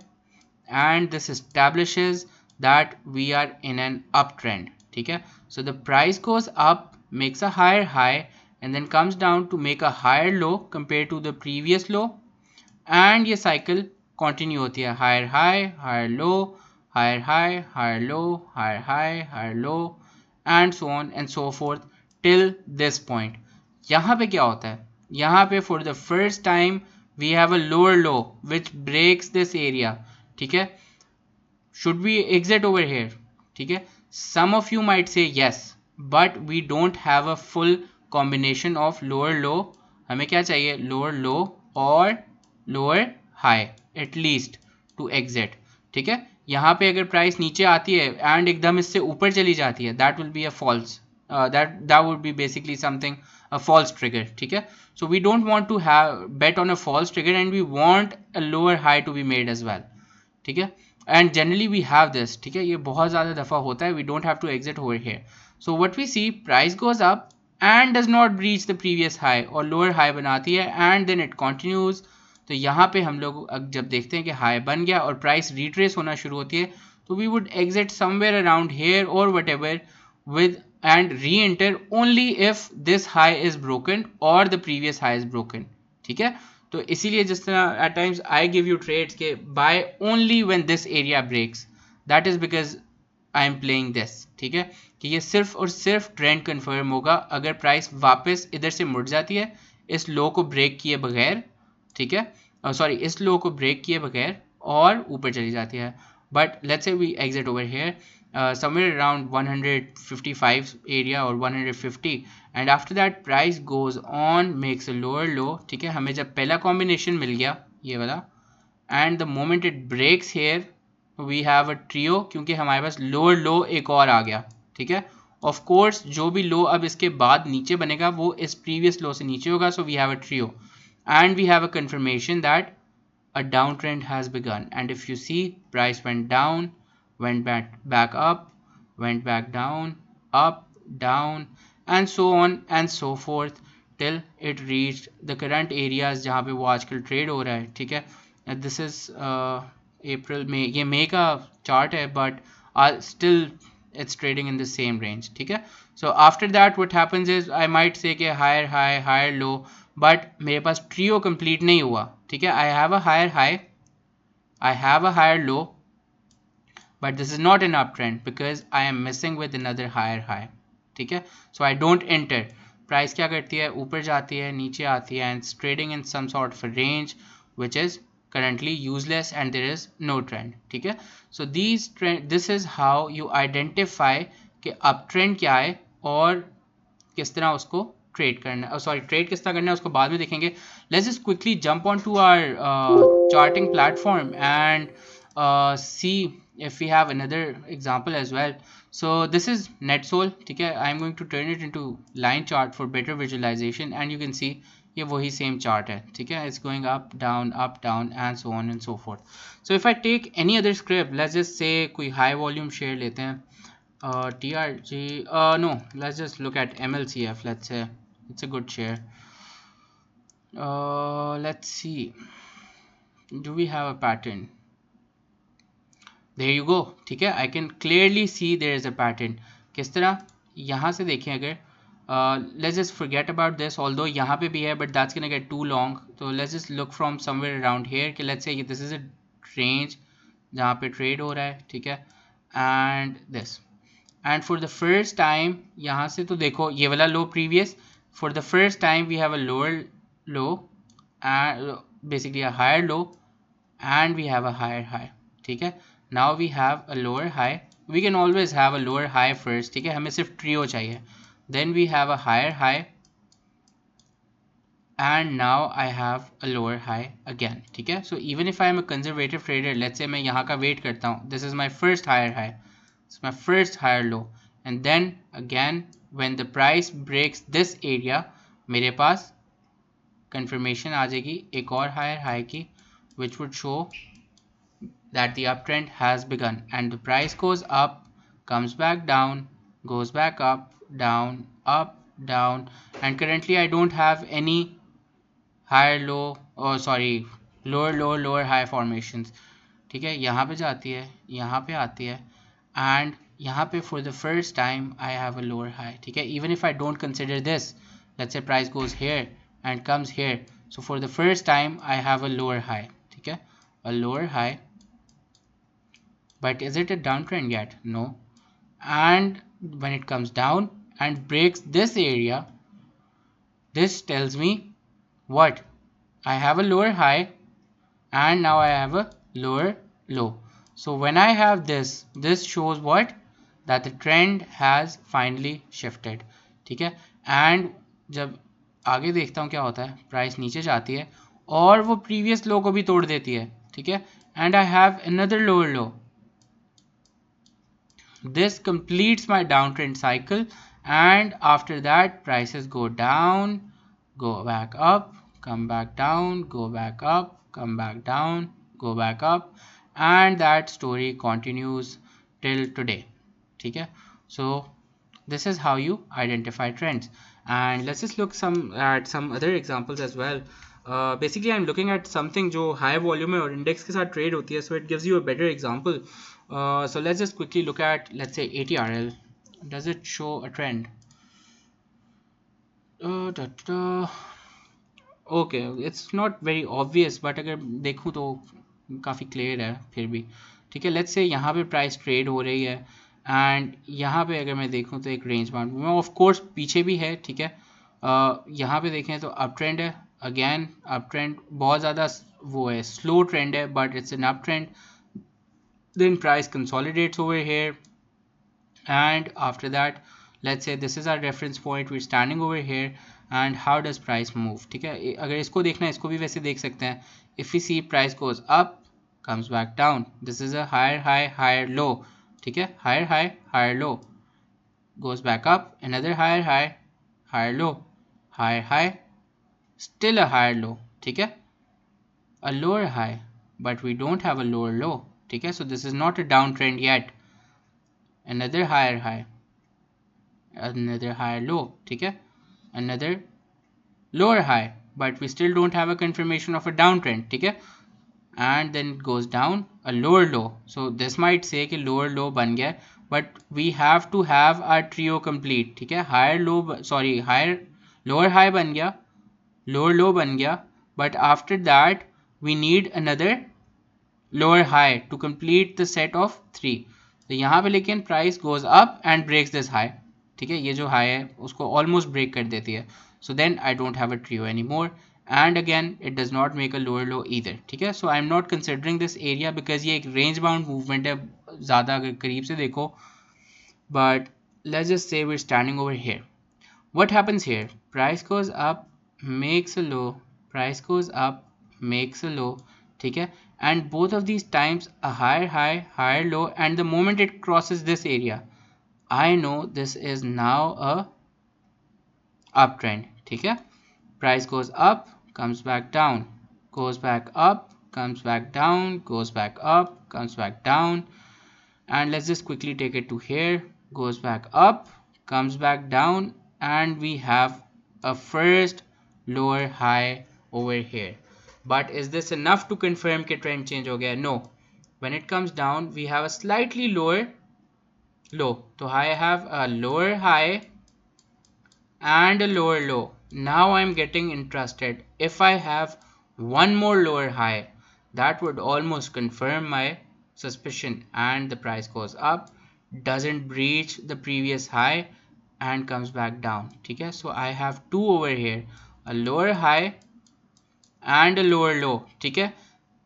A: and this establishes that we are in an up trend. ठीक है, सो the price goes up, makes a higher high and then comes down to make a higher low compared to the previous low, and ये cycle continue होती है, higher high, higher low, higher high, higher low, higher high, higher low, and so on and so forth till this point. यहाँ पे क्या होता है? यहाँ पे for the first time we have a lower low which breaks this area. ठीक है, should we exit over here? ठीक है, some of you might say yes, but we don't have a full combination of lower low. हमें क्या चाहिए? lower low और lower high at least to exit. ठीक है, यहाँ पे अगर प्राइस नीचे आती है एंड एकदम इससे ऊपर चली जाती है, that will be a false, that would be basically something, a false trigger. ठीक है, so we don't want to have bet on a false trigger and we want a lower high to be made as well. ठीक है, and generally we have this. ठीक है, ये बहुत ज़्यादा दफ़ा होता है. we don't have to exit over here. so what we see, price goes up and does not breach the previous high और lower high बनाती है and then it continues. तो यहाँ पे हम लोग जब देखते हैं कि हाई बन गया और प्राइस रिट्रेस होना शुरू होती है, तो we would exit somewhere around here or whatever with and reenter only if this high is broken or the previous high is broken. ठीक है, तो इसीलिए जिस तरह at times I give you trades के buy only when this area breaks, that is because I am playing this. ठीक है, कि ये सिर्फ और सिर्फ ट्रेंड कन्फर्म होगा अगर प्राइस वापस इधर से मुड़ जाती है इस लो को ब्रेक किए बगैर. ठीक है, सॉरी इस लो को ब्रेक किए बगैर और ऊपर चली जाती है. But let's say we exit over here somewhere around 155 area or 150 and after that price goes on makes a lower low. ठीक है, हमें जब पहला कॉम्बिनेशन मिल गया ये वाला and the moment it breaks here we have a trio क्योंकि हमारे पास lower low एक और आ गया. ठीक है, of course जो भी लो अब इसके बाद नीचे बनेगा वो इस previous low से नीचे होगा. so we have a trio and we have a confirmation that a downtrend has begun. And if you see, price went down, went back up, went back down, up, down, and so on and so forth till it reached the current areas जहाँ पे वो आजकल trade हो रहा है. ठीक है, this is April May, ये May का चार्ट है but still it's trading in the same range. ठीक है, so after that what happens is I might say कि higher high, higher low, but मेरे पास ट्रियो कंप्लीट नहीं हुआ. ठीक है, I have a higher high, I have a higher low, but this is not an up trend because I am missing with another higher high. ठीक है, so I don't enter. Price क्या करती है? ऊपर जाती है, नीचे आती है and trading in some sort of range which is currently useless and there is no trend. ठीक है, so this is how you identify कि अप ट्रेंड क्या है और किस तरह उसको ट्रेड करना है. सॉरी, ट्रेड किस तरह करना है उसको बाद में देखेंगे. Let's just quickly jump on to our charting platform and see if we have another example as well. So this is NetSol. ठीक है, I am going to turn it into line chart for better visualization and you can see ये वही same chart है. ठीक है, it's going up down and so on and so forth. So if I take any other script, let's just say कोई high volume share लेते हैं, TRG, no, let's just look at MLCF. Let's say it's a good share. Let's see, do we have a pattern? There you go. ठीक है, I can clearly see there is a pattern. किस तरह? यहाँ से देखें अगर Let's just forget about this, although यहाँ पे भी है, but that's gonna get too long. So let's just look from somewhere around here कि let's say this is a range जहाँ पे trade हो रहा है, ठीक है, and this. And for the first time यहाँ से तो देखो ये वाला low previous, for the first time we have a lower low and basically a higher low and we have a higher high, ठीक है. Now we have a lower high. We can always have a lower high first, ठीक है, हमें सिर्फ trio चाहिए. Then we have a higher high and now I have a lower high again, ठीक है. So even if I am a conservative trader, let's say मैं यहाँ का wait करता हूँ, this is my first higher high, it's my first higher low, and then again when the price breaks this area मेरे पास confirmation आ जाएगी एक और higher high की, which would show that the uptrend has begun, and the price goes up, comes back down, goes back up, down, and currently I don't have any higher low, oh sorry, lower low, lower high formations, ठीक है. यहाँ पे जाती है, यहाँ पे आती है, and यहाँ पे for the first time I have a lower high, ठीक है. Even if I don't consider this, let's say price goes here and comes here, so for the first time I have a lower high, ठीक है, a lower high. But is it a downtrend yet? No. And when it comes down and breaks this area, this tells me what? I have a lower high and now I have a lower low. So when I have this, this shows what? That the trend has finally shifted. ठीक है. And जब आगे देखता हूँ क्या होता है, price नीचे जाती है और वो प्रीवियस लो को भी तोड़ देती है, ठीक है. And I have another lower low. This completes my downtrend cycle, and after that prices go down, go back up, come back down, go back up, come back down, go back up, and that story continues till today. Okay, so this is how you identify trends. And let's just look at some other examples as well. Basically I'm looking at something जो high volume है और index के साथ trade होती है, so it gives you a better example. So let's just quickly look at, let's say, ATRL. Does it show a trend? Okay, it's not very obvious, but अगर देखूँ तो काफ़ी clear है फिर भी, ठीक है. Let's say यहाँ पे price trade हो रही है and यहाँ पे अगर मैं देखूँ तो एक range bound में of course पीछे भी है, ठीक है. यहाँ पे देखें तो uptrend है, again uptrend, बहुत ज़्यादा वो है, slow trend है, but it's an uptrend. Then price consolidates over here, and after that let's say this is our reference point, we're standing over here, and how does price move, ठीक है. अगर इसको देखना है इसको भी वैसे देख सकते हैं. If we see price goes up, comes back down, this is a higher high, higher low, ठीक है, higher high, higher low, goes back up, another higher high, higher low, higher high, still a higher low, ठीक है, a lower high, but we don't have a lower low, ठीक है. So this is not a downtrend yet. Another higher high, another higher low, ठीक है, another lower high, but we still don't have a confirmation of a downtrend, ठीक है. And then it goes down, a lower low. So this might say कि lower low बन गया, but we have to have our trio complete, ठीक है. higher low, sorry, higher lower high बन गया, lower low बन गया, but after that we need another lower high to complete the set of 3. तो यहाँ पे लेकिन price goes up and breaks this high, ठीक है, ये जो high है उसको almost break कर देती है. So then I don't have a trio anymore, and again it does not make a lower low either, ठीक है. So I'm not considering this area because ये एक range bound movement है, ज़्यादा अगर करीब से देखो. But let's just say we're standing over here. What happens here? Price goes up, makes a low, price goes up, makes a low, ठीक है, and both of these times a higher high, higher low, and the moment it crosses this area, I know this is now a uptrend, ठीक है. Price goes up, comes back down, goes back up, comes back down, goes back up, comes back down, and let's just quickly take it to here, goes back up, comes back down, and we have a first lower high over here. But is this enough to confirm कि trend change हो गया? No. When it comes down, we have a slightly lower low. So I have a lower high and a lower low. Now I'm getting interested. If I have one more lower high, that would almost confirm my suspicion, and the price goes up, doesn't breach the previous high, and comes back down. Okay, so I have two over here, a lower high and a lower low. Okay,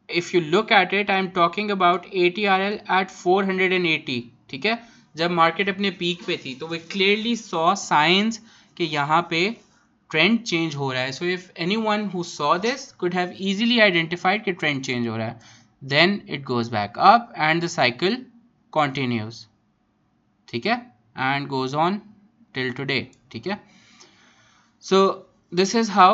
A: if you look at it, I'm talking about ATRL at 480. ठीक है, जब market अपने peak पे थी तो we clearly saw signs कि यहाँ पे ट्रेंड चेंज हो रहा है. So if anyone who saw this could have easily identified कि ट्रेंड चेंज हो रहा है. then it goes back up and the cycle continues. ठीक है, and goes on till today. ठीक है, so this is how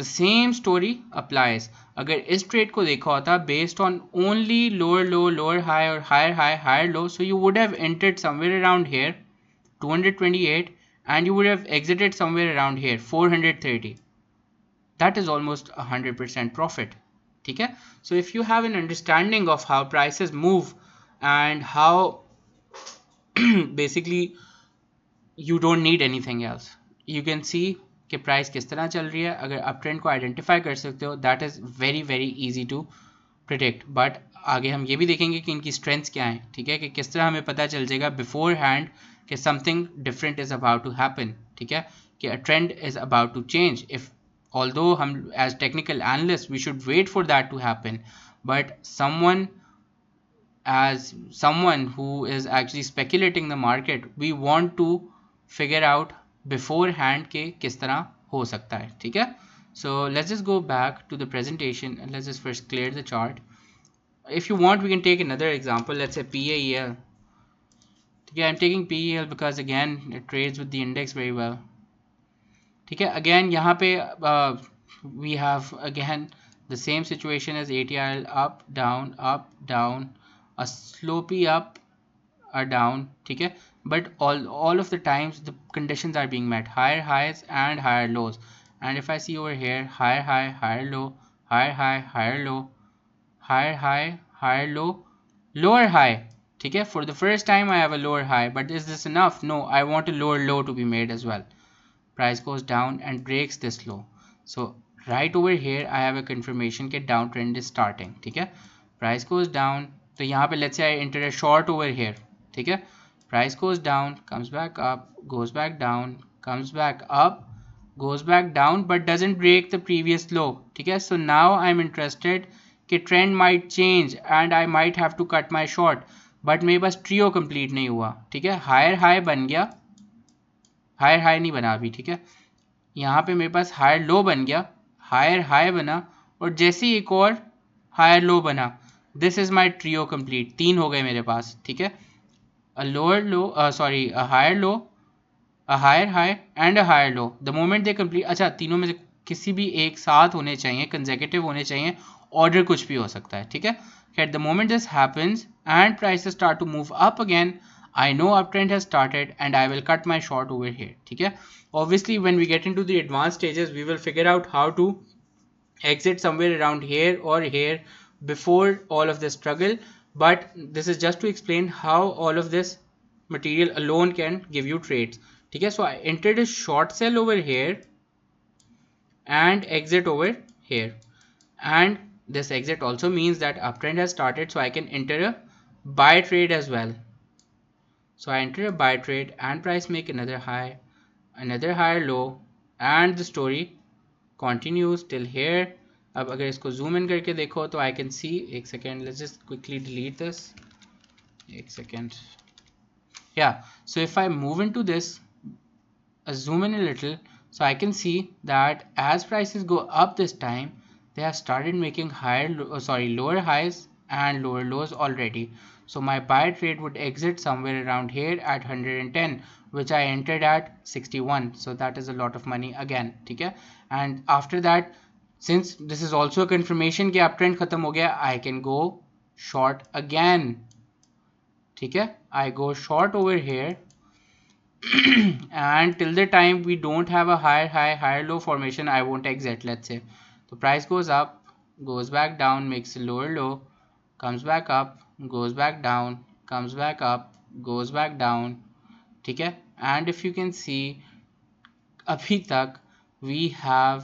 A: the same story applies. अगर इस ट्रेड को देखा होता based on only lower low, lower high or higher high, higher low, so you would have entered somewhere around here 228 and you would have exited somewhere around here 430. That is almost 100% profit. ठीक है, so if you have an understanding of how prices move and how basically you don't need anything else, you can see कि price किस तरह चल रही है. अगर up trend को आइडेंटिफाई कर सकते हो, that is very very easy to predict. But आगे हम ये भी देखेंगे कि इनकी स्ट्रेंथ्स क्या हैं. ठीक है, कि किस तरह हमें पता चल जाएगा बिफोर हैंड कि something different is about to happen. ठीक है, कि a trend is about to change. If although हम as technical analysts we should wait for that to happen, but someone who is actually speculating the market, we want to figure out beforehand के किस तरह हो सकता है. ठीक है, so let's just go back to the presentation and let's just first clear the chart. If you want, we can take another example. Let's say PAEL. Yeah, I'm taking PEL because again it trades with the index very well. ठीक है, again यहाँ पे we have again the same situation as ATRL, up down, a slopey up, a down. ठीक है, but all of the times the conditions are being met, higher highs and higher lows. And if I see over here, higher high, higher low, higher high, higher low, higher high, higher low, lower high. ठीक है, for the first time I have a lower high, but is this enough? No, I want a lower low to be made as well. Price goes down and breaks this low. So right over here I have a confirmation that downtrend is starting. ठीक है, price goes down, तो यहाँ पे let's say I enter a short over here. ठीक है, price goes down, comes back up, goes back down, comes back up, goes back down, but doesn't break the previous low. ठीक है, so now I'm interested कि trend might change and I might have to cut my short, but मेरे पास trio complete नहीं हुआ. ठीक है, higher high बन गया, हायर हाई नहीं बना अभी. ठीक है, यहाँ पे मेरे पास हायर लो बन गया, हायर हाई बना, और जैसे ही एक और हायर लो बना, this is my trio complete. तीन हो गए मेरे पास. ठीक है, a lower low, sorry, a higher low, a higher high and a higher low. The moment they complete, अच्छा तीनों में से किसी भी एक साथ होने चाहिए, कंसेक्यूटिव होने चाहिए, ऑर्डर कुछ भी हो सकता है. ठीक है, at the moment this happens and prices start to move up again, I know uptrend has started and I will cut my short over here. ठीक है, obviously when we get into the advanced stages we will figure out how to exit somewhere around here or here before all of this struggle, but this is just to explain how all of this material alone can give you trades. ठीक है, so I entered a short sell over here and exit over here, and this exit also means that uptrend has started, so I can enter a buy trade as well. So I enter a buy trade and price make another high, another higher low, and the story continues till here. अब अगर इसको zoom in करके देखो तो I can see, एक second, let's just quickly delete this, एक second. Yeah, so if I move into this, zoom in a little, so I can see that as prices go up this time, they have started making lower highs and lower lows already. So my buy trade would exit somewhere around here at 110, which I entered at 61. So that is a lot of money again. ठीक है, and after that, since this is also a confirmation कि uptrend खत्म हो गया, I can go short again. ठीक है, I go short over here and till the time we don't have a higher high, higher low formation, I won't exit. Let's say the price goes up, goes back down, makes a lower low, comes back up, goes back down, comes back up, goes back down. ठीक है, and if you can see अभी तक we have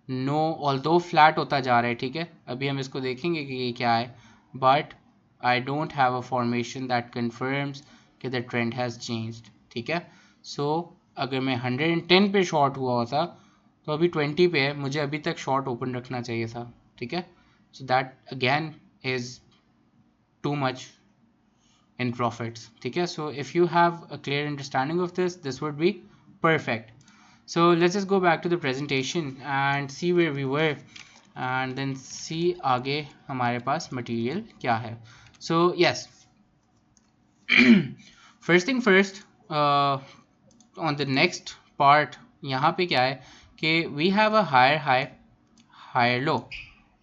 A: no, although flat होता जा रहा है, ठीक है, अभी हम इसको देखेंगे कि ये क्या है, but I don't have a formation that confirms कि द ट्रेंड हैज़ चेंज्ड, ठीक है। सो अगर मैं 110 पे शॉर्ट हुआ होता तो अभी 20 पे है, मुझे अभी तक शॉर्ट ओपन रखना चाहिए था, ठीक है। So that again is too much in profits, ठीक है। So if you have a clear understanding of this would be perfect. So let's just go back to the presentation and see where we were and then see आगे हमारे पास material क्या है. So yes, first thing first, on the next part यहाँ पे क्या है कि we have a higher high, higher low.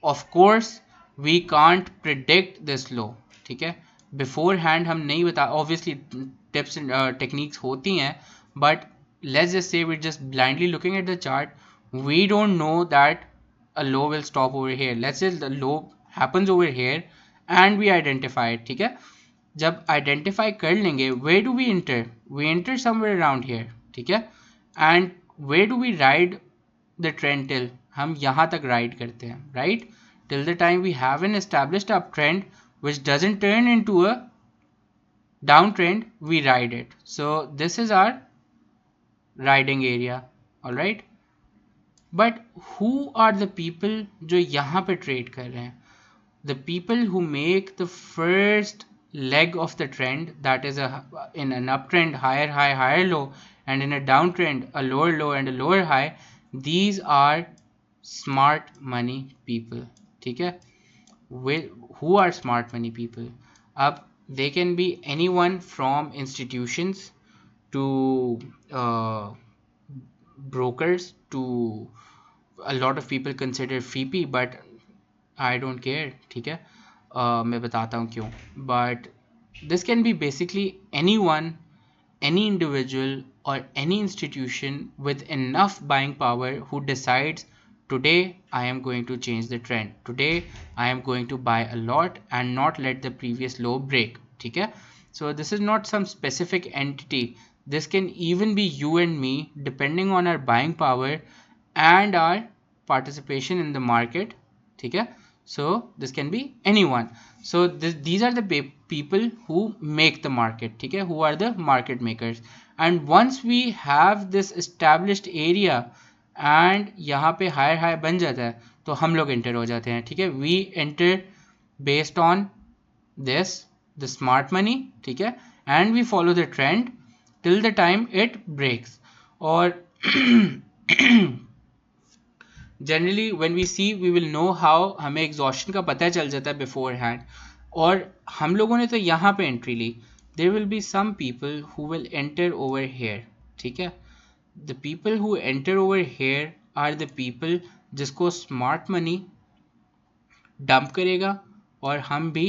A: Of course we can't predict this low, ठीक है, बिफोर हैंड हम नहीं बता, ऑब्वियसली टिप्स टेक्निक्स होती हैं, but let's just say we just blindly looking at the chart, we don't know that a low will stop over here. Let's say the low happens over here and we identify it, ठीक है। जब identify कर लेंगे, where do we enter? We enter somewhere around here, ठीक है। and where do we ride the trend till? हम यहाँ तक राइड करते हैं, right, till the time we have an established uptrend which doesn't turn into a downtrend, we ride it. So this is our riding area, all right. But who are the people जो यहाँ पे trade कर रहे हैं? The people who make the first leg of the trend, that is in an uptrend higher high higher low, and in a downtrend a lower low and a lower high, these are smart money people, ठीक है। Who are smart money people? Up, they can be anyone from institutions to brokers to, a lot of people consider FIPI, but I don't care, ठीक है। मैं बताता हूँ क्यों, but this can be basically anyone, any individual or any institution with enough buying power who decides today I am going to change the trend, today I am going to buy a lot and not let the previous low break, ठीक है। So this is not some specific entity, this can even be you and me depending on our buying power and our participation in the market, ठीक है। So this can be anyone. So these are the people who make the market, ठीक है, who are the market makers. And once we have this established area and यहाँ पे higher high बन जाता है तो हम लोग enter हो जाते हैं, ठीक है। We enter based on this, the smart money, ठीक है, and we follow the trend till the time it breaks. और generally when we see we will know how, हमें एग्जॉशन का पता चल जाता है बिफोर हैंड, और हम लोगों ने तो यहाँ पे एंट्री ली। There will be some people who will enter over here, ठीक है। The people who enter over here are the people जिसको स्मार्ट मनी डंप करेगा और हम भी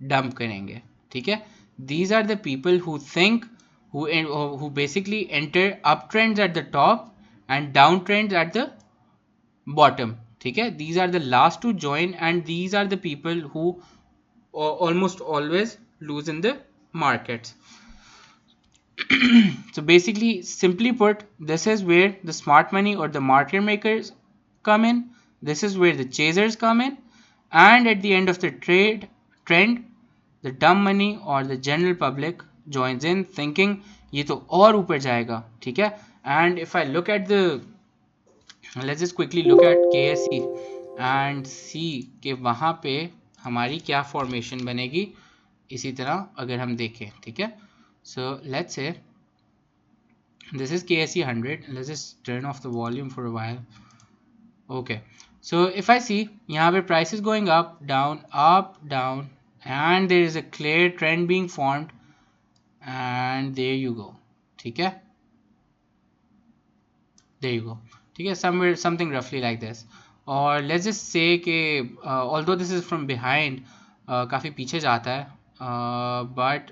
A: डंप करेंगे, ठीक है। These are the people who think, who basically enter uptrends at the top and downtrends at the bottom, ठीक है। These are the last to join and these are the people who almost always lose in the markets. So basically, simply put, this is where the smart money or the market makers come in, this is where the chasers come in, and at the end of the trend the dumb money or the general public joins in thinking ये तो और ऊपर जाएगा, ठीक है। And if I look at the, let's just quickly look at KSE and see कि वहाँ पे हमारी क्या फॉर्मेशन बनेगी, इसी तरह अगर हम देखें, ठीक है। So let's say this is KSE 100, let's just turn off the volume for a while. Okay, so if I see यहाँ पे price is going up down and there is a clear trend being formed and there you go, ठीक है, there you go, ठीक है, somewhere something roughly like this. और let's just say कि although this is from behind, काफ़ी पीछे जाता है, but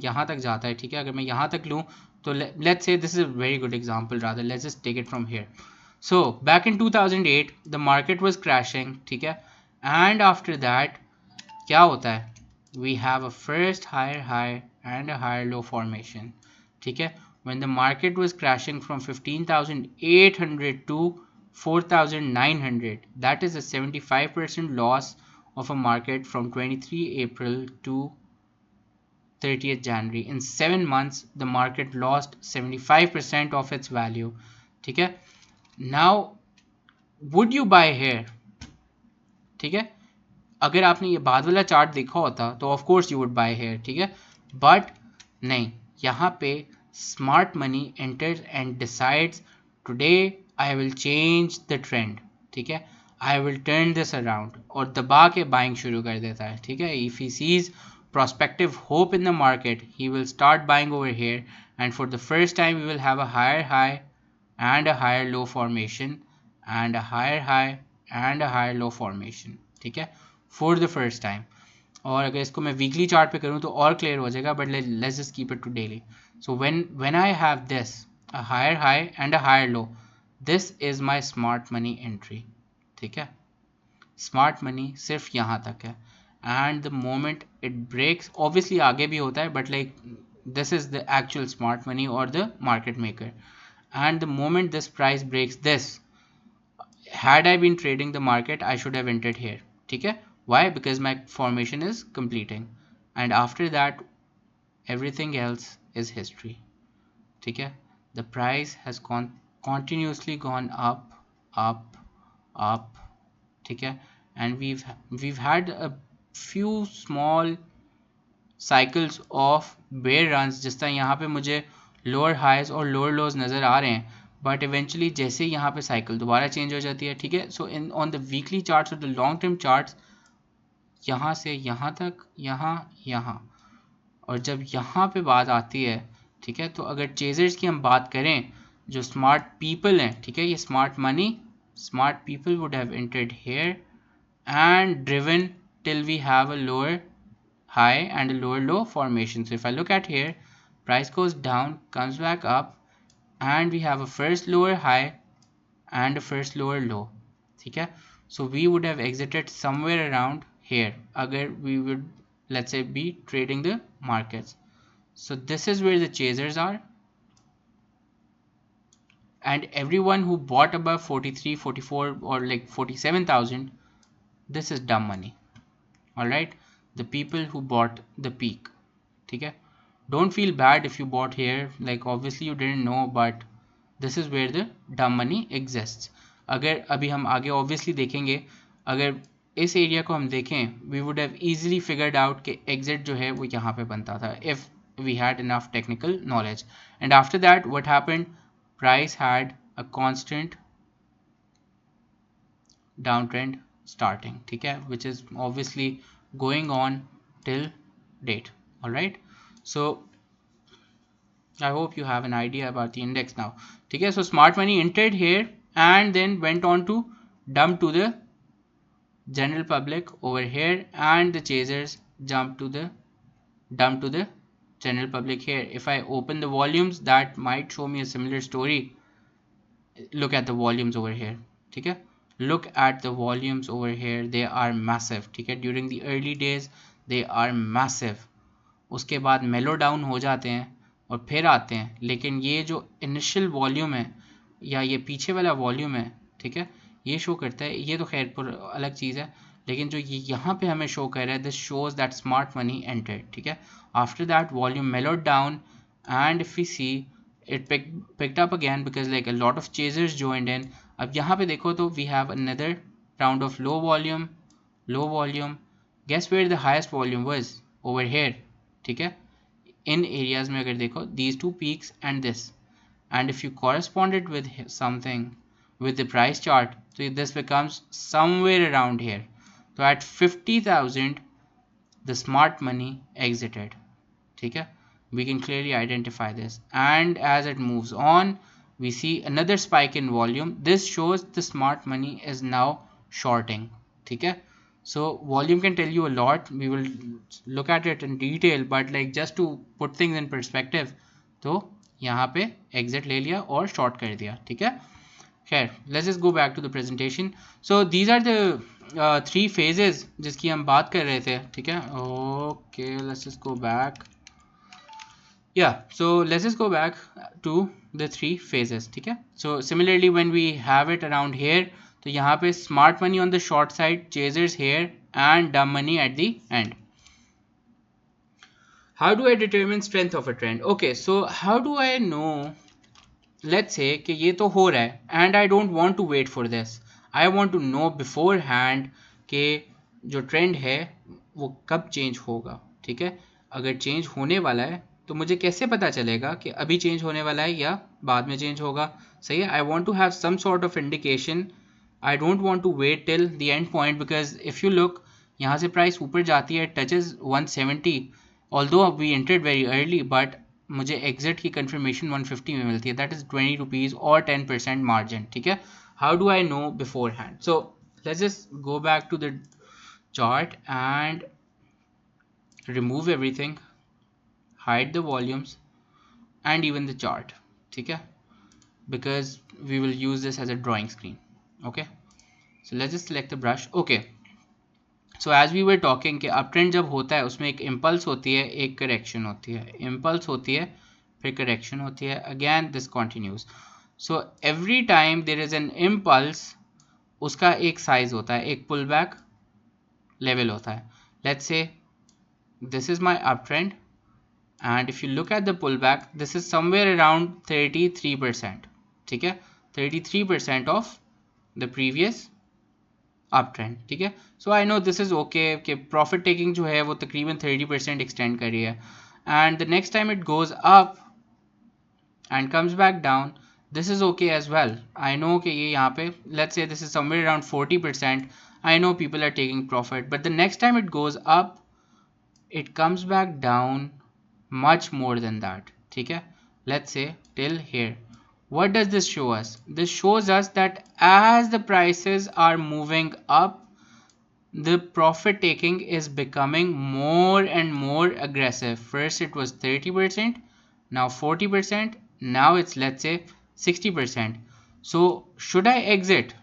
A: यहाँ तक जाता है, ठीक है। अगर मैं यहाँ तक लूँ तो let's say this is a very good example, rather let's just take it from here. So back in 2008 the market was crashing, ठीक है, and after that क्या होता है, we have a first higher high and a higher low formation, ठीक है। when the market was crashing from 15,800 to 4,900. That is a 75% loss of a market from 23 April to 30th January. In 7 months, the market lost 75% of its value. ठीक है? Now, would you buy here? ठीक है? अगर आपने ये बाद वाला chart देखा होता तो of course you would buy here, ठीक है, बट नहीं, यहाँ पे smart money enters and decides today I will change the trend, ठीक है, I will turn this around, और दबा के बाइंग शुरू कर देता है, ठीक है. If he sees prospective hope in the market, he will start buying over here, and for the first time we will have a higher high and a higher low formation and a higher high and a higher low formation, ठीक है, for the first time. और अगर इसको मैं weekly chart पे करूँ तो और क्लियर हो जाएगा, but let's just keep it to daily. So when I have this a higher high and a higher low, this is my smart money entry, ठीक है. स्मार्ट मनी सिर्फ यहाँ तक है, and the moment it breaks, obviously आगे भी होता है, but like this is the actual smart money or the market maker, and the moment this price breaks this, had I been trading the market, I should have entered here, ठीक है. Why? Because my formation is completing, and after that everything else is history, ठीक है. The price has continuously gone up, ठीक है, and we've had a few small cycles of bear runs, जिस तरह यहाँ पे मुझे लोअर हाइज और लोअर लोज नज़र आ रहे हैं, बट इवेंचुअली जैसे यहाँ पे साइकिल दोबारा चेंज हो जाती है, ठीक है. So in on the weekly charts or the long term charts, यहाँ से यहाँ तक, यहाँ, और जब यहाँ पे बात आती है, ठीक है, तो अगर चेजर्स की हम बात करें, जो स्मार्ट पीपल हैं, ठीक है, ये smart money, smart people would have entered here and driven till we have a lower high and a lower low formation. So if I look at here, price goes down, comes back up, and we have a first lower high and a first lower low, ठीक है. So we would have exited somewhere around here agar we would, let's say, be trading the markets. So this is where the chasers are, and everyone who bought above 43, 44 or like 47,000, this is dumb money. All right, the people who bought the peak, ठीक है. Don't feel bad if you bought here, like obviously you didn't know, but this is where the dumb money exists. अगर अभी हम आगे obviously देखेंगे, अगर इस area को हम देखें, we would have easily figured out कि exit जो है वो यहाँ पे बनता था, if we had enough technical knowledge. And after that what happened, price had a constant downtrend starting, ठीक है, which is obviously going on till date. All right, so I hope you have an idea about the index now, ठीक है. So smart money entered here and then went on to dump to the general public over here, and the chasers dump to the general public here. If I open the volumes, that might show me a similar story. Look at the volumes over here, ठीक है. Look at the volumes over here, they are massive, ठीक है. During the early days they are massive, उसके बाद मेलो down हो जाते हैं और फिर आते हैं, लेकिन ये जो इनिशियल वॉल्यूम है या ये पीछे वाला वॉल्यूम है, ठीक है, ये शो करता है, ये तो खैर पर अलग चीज़ है, लेकिन जो ये यहाँ पे हमें शो कर रहा है, this shows that smart money entered, ठीक है. After that volume mellowed down, and if we see it picked up again because like a lot of chasers joined in. अब यहाँ पे देखो तो we have another round of low volume. Guess where the highest volume was? Over here, ठीक है. इन areas में अगर देखो, these two peaks and this, and if you correspond it with something with the price chart, so this becomes somewhere around here. So at 50,000 the smart money exited, ठीक है. We can clearly identify this, and as it moves on we see another spike in volume. This shows the smart money is now shorting, ठीक है. So volume can tell you a lot, we will look at it in detail, but like just to put things in perspective, तो यहाँ पे exit ले लिया और short कर दिया, ठीक है. खैर, let's just go back to the presentation. So these are the three phases जिसकी हम बात कर रहे थे, ठीक है. Okay, let's just go back. Yeah, so let's just go back to the three phases. ठीक है, so similarly when we have it around here, तो यहाँ पे smart money on the short side, chasers here and dumb money at the end. How do I determine strength of a trend? Okay, so how do I know? Let's say कि ये तो हो रहा है and I don't want to wait for this. I want to know beforehand कि जो trend है वो कब चेंज होगा. ठीक है, अगर चेंज होने वाला है तो मुझे कैसे पता चलेगा कि अभी चेंज होने वाला है या बाद में चेंज होगा. सही है, I want to have some sort of indication. I don't want to wait till the end point, because if you look, यहाँ से प्राइस ऊपर जाती है, touches 170, although we entered very early, but मुझे एग्जिट की कंफर्मेशन 150 में मिलती है. दैट इज 20 रुपीज़ और 10% मार्जिन. ठीक है, how do I know beforehand? So let's just go back to the chart and remove everything, hide the volumes and even the chart. ठीक है, because we will use this as a drawing screen. Okay, so let's just select the brush. Okay, so as we were talking कि uptrend जब होता है उसमें एक impulse होती है, एक correction होती है, impulse होती है, फिर correction होती है, again this continues. So every time there is an impulse, उसका एक size होता है, एक pullback level होता है. Let's say this is my uptrend, and if you look at the pullback, this is somewhere around 33%. ठीक है, 33% of the previous uptrend. ठीक है, so I know this is okay कि profit taking जो है वो तकरीबन 30% extend कर रही है, and the next time it goes up and comes back down, this is okay as well. I know कि ये यहाँ पे, let's say this is somewhere around 40%. I know people are taking profit, but the next time it goes up, it comes back down much more than that. ठीक है, let's say till here. What does this show us? This shows us that as the prices are moving up, the profit taking is becoming more and more aggressive. First it was 30%, now 40%, now it's, let's say, 60%. So should I exit?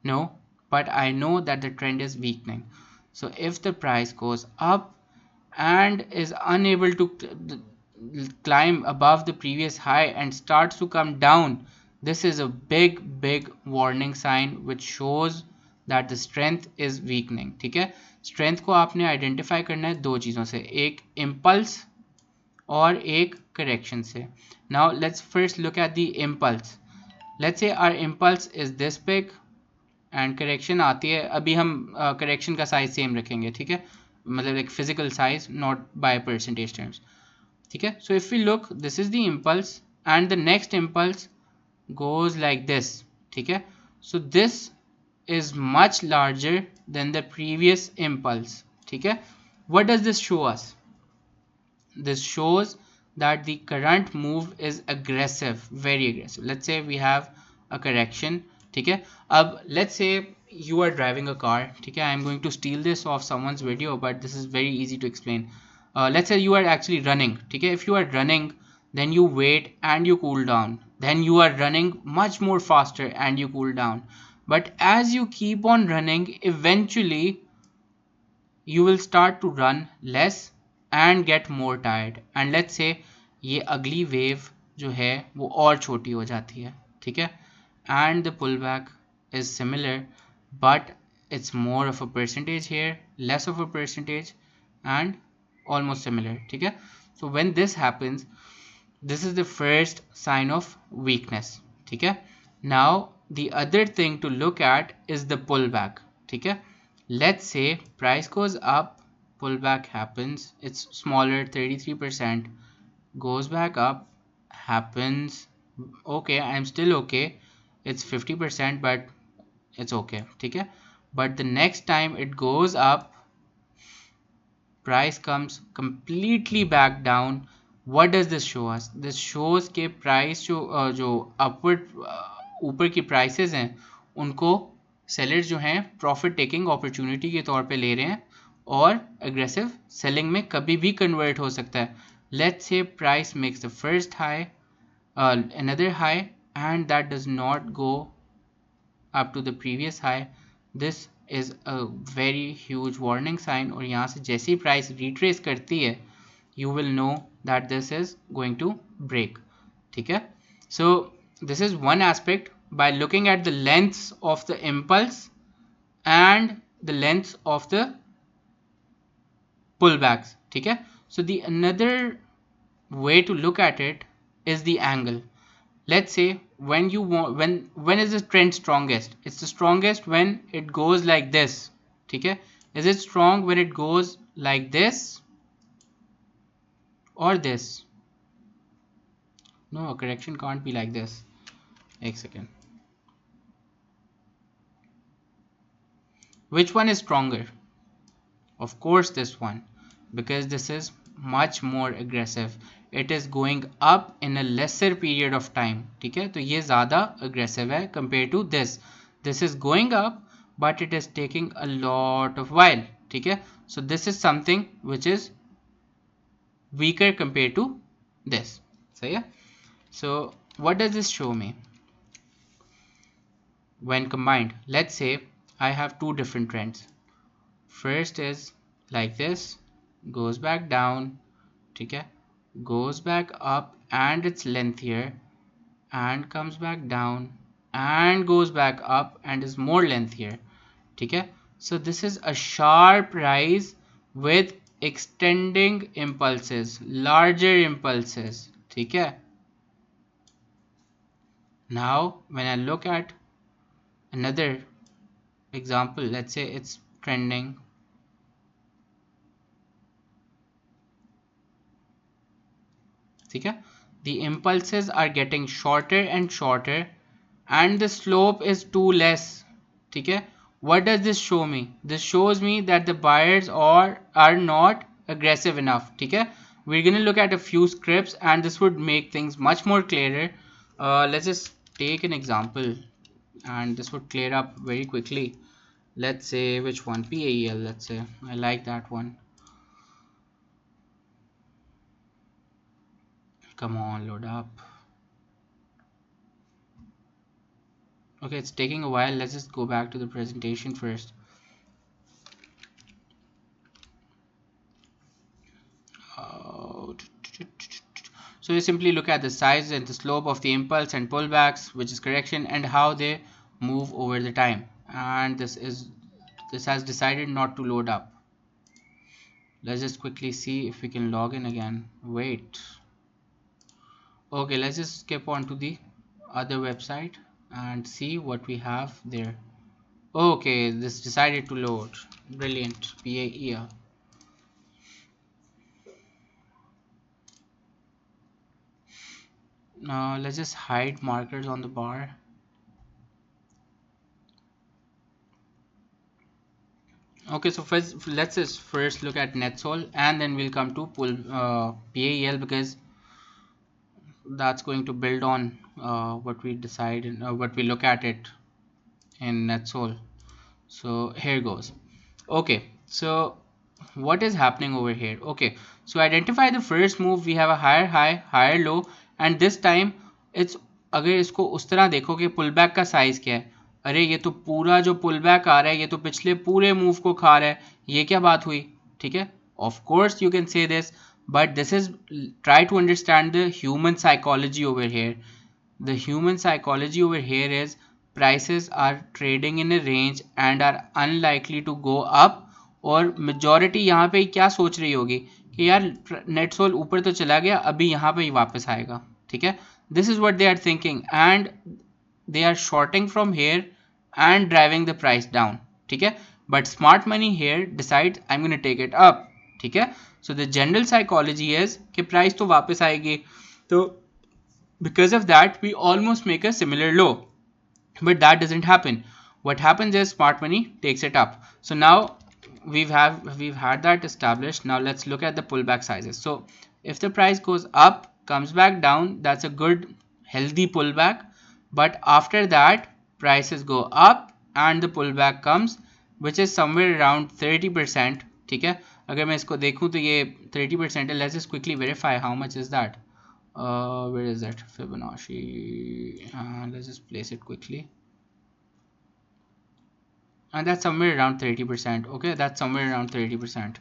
A: No, but I know that the trend is weakening. So if the price goes up and is unable to climb above the previous high and starts to come down, this is a big warning sign which shows that the strength is weakening. ठीक है, strength को आपने identify करना है दो चीज़ों से, एक इम्पल्स और एक करेक्शन से. Now let's first look at the impulse. Let's say our impulse is this big and correction आती है. अभी हम करेक्शन का साइज सेम रखेंगे. ठीक है, मतलब एक physical size, not by percentage terms. ठीक है, so if we look, this is the impulse and the next impulse goes like this. ठीक है, so this is much larger than the previous impulse. ठीक है, what does this show us? This shows that the current move is aggressive, very aggressive. Let's say we have a correction. ठीक है, अब let's say you are driving a car. ठीक है, I am going to steal this off someone's video, but this is very easy to explain. Let's say you are actually running. ठीक है, if you are running, then you wait and you cool down, then you are running much more faster and you cool down, but as you keep on running, eventually you will start to run less and get more tired, and let's say ये अगली wave जो है वो और छोटी हो जाती है. ठीक है, and the pullback is similar, but it's more of a percentage here, less of a percentage, and almost similar. ठीक है, so when this happens, this is the first sign of weakness. ठीक है, now the other thing to look at is the pullback. ठीक है, let's say price goes up, pullback happens, it's smaller, 33%, goes back up, happens, okay, I'm still okay, it's 50%, but it's okay. ठीक है, but the next time it goes up, price comes completely back down. What does this show us? This shows कि price जो upward ऊपर की prices हैं उनको sellers जो हैं profit taking opportunity के तौर पे ले रहे हैं और aggressive selling में कभी भी convert हो सकता है. Let's say price makes the first high, another high, and that does not go up to the previous high. This is a very huge warning sign, और यहाँ से जैसी price retrace करती है, you will know that this is going to break. Okay, so this is one aspect by looking at the lengths of the impulse and the lengths of the pullbacks. Okay, so the another way to look at it is the angle. Let's say when you want, when is the trend strongest? It's the strongest when it goes like this. Okay, is it strong when it goes like this or this? No, a correction can't be like this. एक second. Which one is stronger? Of course this one, because this is much more aggressive. It is going up in a lesser period of time. ठीक है, तो ये ज़्यादा aggressive है compared to this. This is going up, but it is taking a lot of while. ठीक है, so this is something which is weaker compared to this. So yeah, so what does this show me? When combined, let's say I have two different trends. First is like this, goes back down, okay, goes back up and it's lengthier, and comes back down and goes back up and is more lengthier. Okay, so this is a sharp rise with extending impulses, larger impulses. Okay, now when I look at another example, let's say it's trending. Okay, the impulses are getting shorter and shorter and the slope is too less. Okay, what does this show me? This shows me that the buyers are not aggressive enough. Okay, we're gonna look at a few scripts and this would make things much more clearer. Let's just take an example and this would clear up very quickly. Let's say which one, PAEL. Let's say I like that one. Come on, load up. Okay, it's taking a while. Let's just go back to the presentation first. So you simply look at the size and the slope of the impulse and pullbacks, which is correction, and how they move over the time. And this has decided not to load up. Let's just quickly see if we can log in again. Wait. Okay, let's just skip on to the other website and see what we have there. Okay, this decided to load. Brilliant. PAEL. Now let's just hide markers on the bar. Okay, so first let's just first look at NetSol and then we'll come to PAEL because that's going to build on what we decide and what we look at it in NetSol. So here goes. Okay, so what is happening over here? Okay, so identify the first move. We have a higher high, higher low, and this time it's, अगर इसको उस तरह देखो कि pull back का size क्या है, अरे ये तो पूरा जो पुल बैक आ रहा है ये तो पिछले पूरे मूव को खा रहा है, ये क्या बात हुई? ठीक है, of course you can say this, but this is, try to understand the human psychology over here. The human psychology over here is prices are trading in a range and are unlikely to go up. और majority यहाँ पे क्या सोच रही होगी कि यार net soul ऊपर तो चला गया, अभी यहाँ पे ही वापस आएगा. ठीक है, this is what they are thinking and they are shorting from here and driving the price down. ठीक है, but smart money here decides I'm going to take it up. ठीक है, so the general psychology is कि price तो वापस आएगी, तो because of that we almost make a similar low, but that doesn't happen. What happens is smart money takes it up. So now we've had that established. Now let's look at the pullback sizes. So if the price goes up, comes back down, that's a good healthy pullback. But after that prices go up and the pullback comes, which is somewhere around 30%. ठीक है, अगर मैं इसको देखूं तो ये 30% है. Let's just quickly verify how much is that. Where is that Fibonacci? Let's just place it quickly. And that's somewhere around 30%. Okay, that's somewhere around 30%.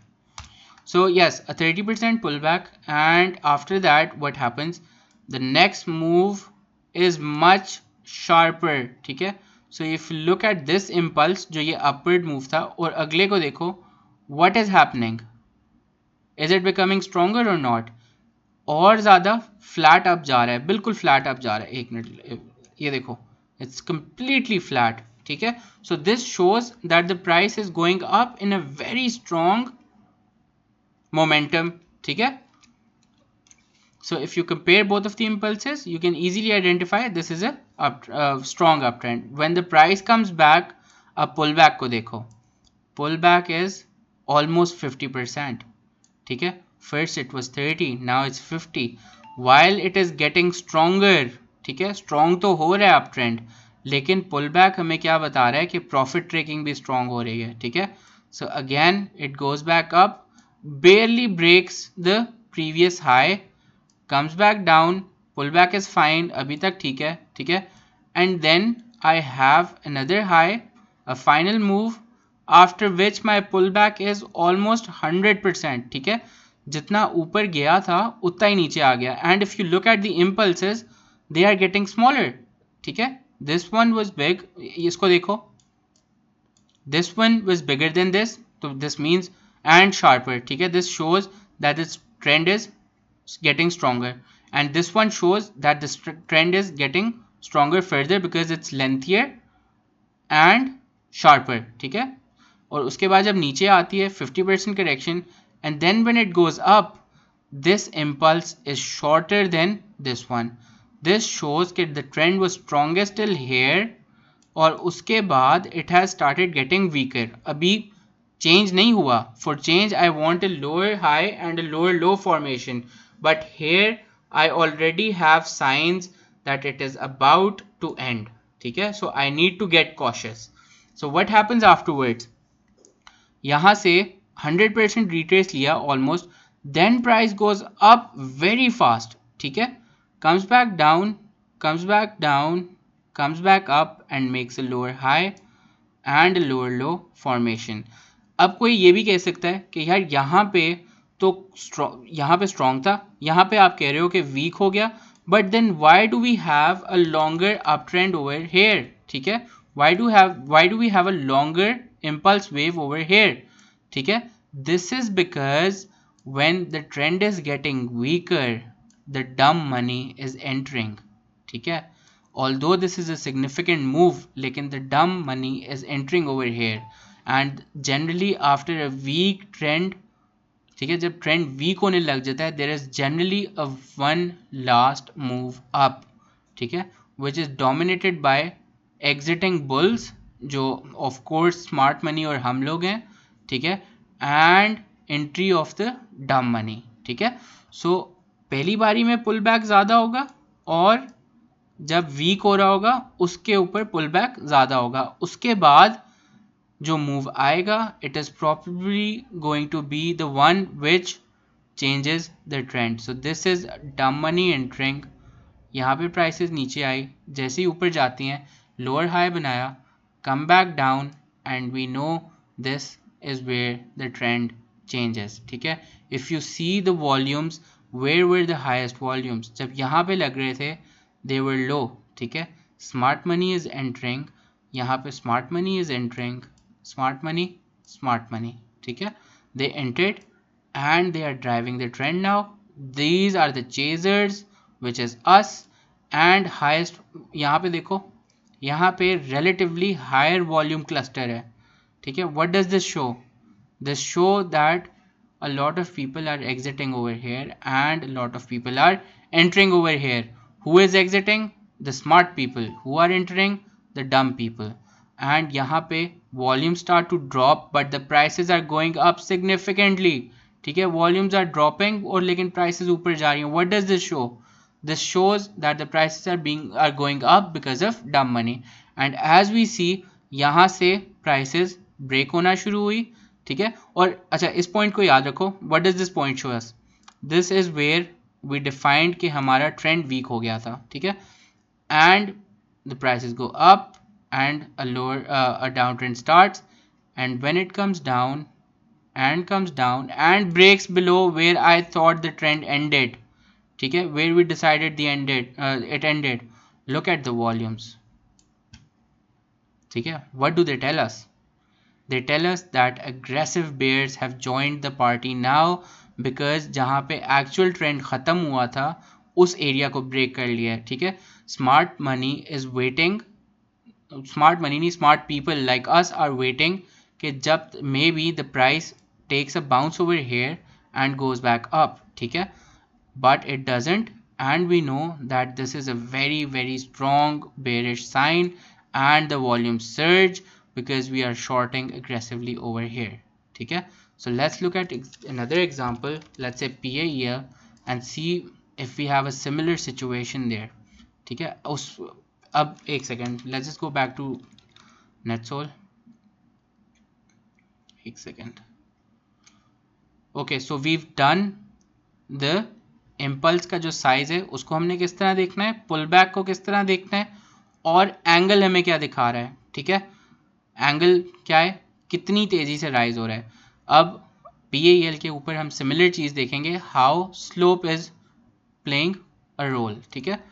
A: So yes, a 30% pullback, and after that what happens, the next move is much sharper. ठीक है, so if you look at this impulse जो ये upward move था, और अगले को देखो, what is happening, is it becoming stronger or not? और ज़्यादा फ्लैट अप जा रहा है, बिल्कुल फ्लैट अप जा रहा है. एक मिनट, ये देखो, इट्स completely फ्लैट. ठीक है, so this shows that the price is going up in a very strong momentum. ठीक है, so if you compare both of the impulses, you can easily identify this is a strong uptrend. When the price comes back, a pullback को देखो, pullback is almost 50%. ठीक है, first it was 30, now it's 50, while it is getting stronger. ठीक है, strong तो हो रहा है uptrend, लेकिन pullback हमें क्या बता रहा है कि profit taking भी strong हो रही है. ठीक है, so again it goes back up, barely breaks the previous high, comes back down, pullback is fine, अभी तक ठीक है. ठीक है, and then I have another high, a final move, after which my pullback is almost 100%. ठीक है, जितना ऊपर गया था उतना ही नीचे आ गया. and if you look at the impulses, they are getting smaller. ठीक है, this one was big, इसको देखो, this one was bigger than this, so this means, and sharper. ठीक है, this shows that this trend is getting stronger, and this one shows that this trend is getting stronger further because it's lengthier and sharper. ठीक है, और उसके बाद जब नीचे आती है 50% correction, and then when it goes up, this impulse is shorter than this one. This shows that the trend was strongest till here, और उसके बाद it has started getting weaker. अभी change नहीं हुआ. For change I want a lower high and a lower low formation, but here I already have signs that it is about to end. ठीक है, so I need to get cautious. So what happens afterwards? यहाँ से 100% retrace लिया almost, then price goes up very fast. ठीक है, comes back down, comes back down, comes back up and makes a lower high and a lower low formation. अब कोई ये भी कह सकता है कि यार यहाँ पे तो यहाँ पे स्ट्रॉन्ग था, यहाँ पे आप कह रहे हो कि वीक हो गया, but then why do we have a longer uptrend over here. ठीक है, why do we have a longer impulse wave over here. ठीक है, this is because when the trend is getting weaker, the dumb money is entering. ठीक है, although this is a significant move, लेकिन the dumb money is entering over here, and generally after a weak trend, ठीक है, जब trend week होने लग जाता है, there is generally a one last move up. ठीक है, which is dominated by exiting bulls, जो ऑफ कोर्स स्मार्ट मनी और हम लोग हैं. ठीक है, and entry of the dumb money. ठीक है, सो पहली बारी में पुल बैक ज़्यादा होगा, और जब वीक हो रहा होगा उसके ऊपर पुल बैक ज़्यादा होगा. उसके बाद जो मूव आएगा, it is probably going to be the one which changes the trend. So this is dumb money entering. यहाँ पे प्राइसेस नीचे आई, जैसे ही ऊपर जाती हैं लोअर हाई बनाया, come back down, and we know this is where the trend changes. ठीक है, if you see the volumes, where were the highest volumes, जब यहाँ पे लग रहे थे दे वर लो. ठीक है, स्मार्ट मनी इज एंटरिंग, यहाँ पे smart money is entering, smart money. ठीक है, they entered and they are driving the trend now. These are the chasers, which is us, and highest. यहाँ पे देखो, यहाँ पे relatively higher volume cluster है. ठीक है, what does this show? This show that a lot of people are exiting over here and a lot of people are entering over here. Who is exiting? The smart people. Who are entering? The dumb people. And यहाँ पे volume start to drop, but the prices are going up significantly. ठीक है, volumes are dropping और लेकिन prices ऊपर जा रही हैं. What does this show? This shows that the prices are going up because of dumb money. And as we see, यहाँ से prices break होना शुरू हुई. ठीक है, और अच्छा इस पॉइंट को याद रखो. What does this point show us? This is where we defined कि हमारा ट्रेंड वीक हो गया था. ठीक है, and the prices go up and a downtrend starts, and when it comes down, and comes down and breaks below where I thought the trend ended. ठीक है, where we decided it ended. Look at the volumes. ठीक है, what do they tell us? They tell us that aggressive bears have joined the party now because जहाँ पे actual trend ख़त्म हुआ था उस एरिया को ब्रेक कर लिया है. ठीक है, smart money is waiting, smart money नहीं, smart people like us are waiting कि जब maybe the price takes a bounce over here and goes back up. ठीक है, but it doesn't, and we know that this is a very strong bearish sign and the volume surge because we are shorting aggressively over here. ठीक है, so let's look at another example. Let's say PAEL and see if we have a similar situation there. ठीक है, उस अब एक second, let's just go back to NetSol. एक second. Okay, so we've done the impulse का जो size है उसको हमने किस तरह देखना है, पुल बैक को किस तरह देखना है, और एंगल हमें क्या दिखा रहा है. ठीक है, एंगल क्या है, कितनी तेजी से राइज हो रहा है. अब PAEL के ऊपर हम सिमिलर चीज देखेंगे, how slope is playing a role. ठीक है,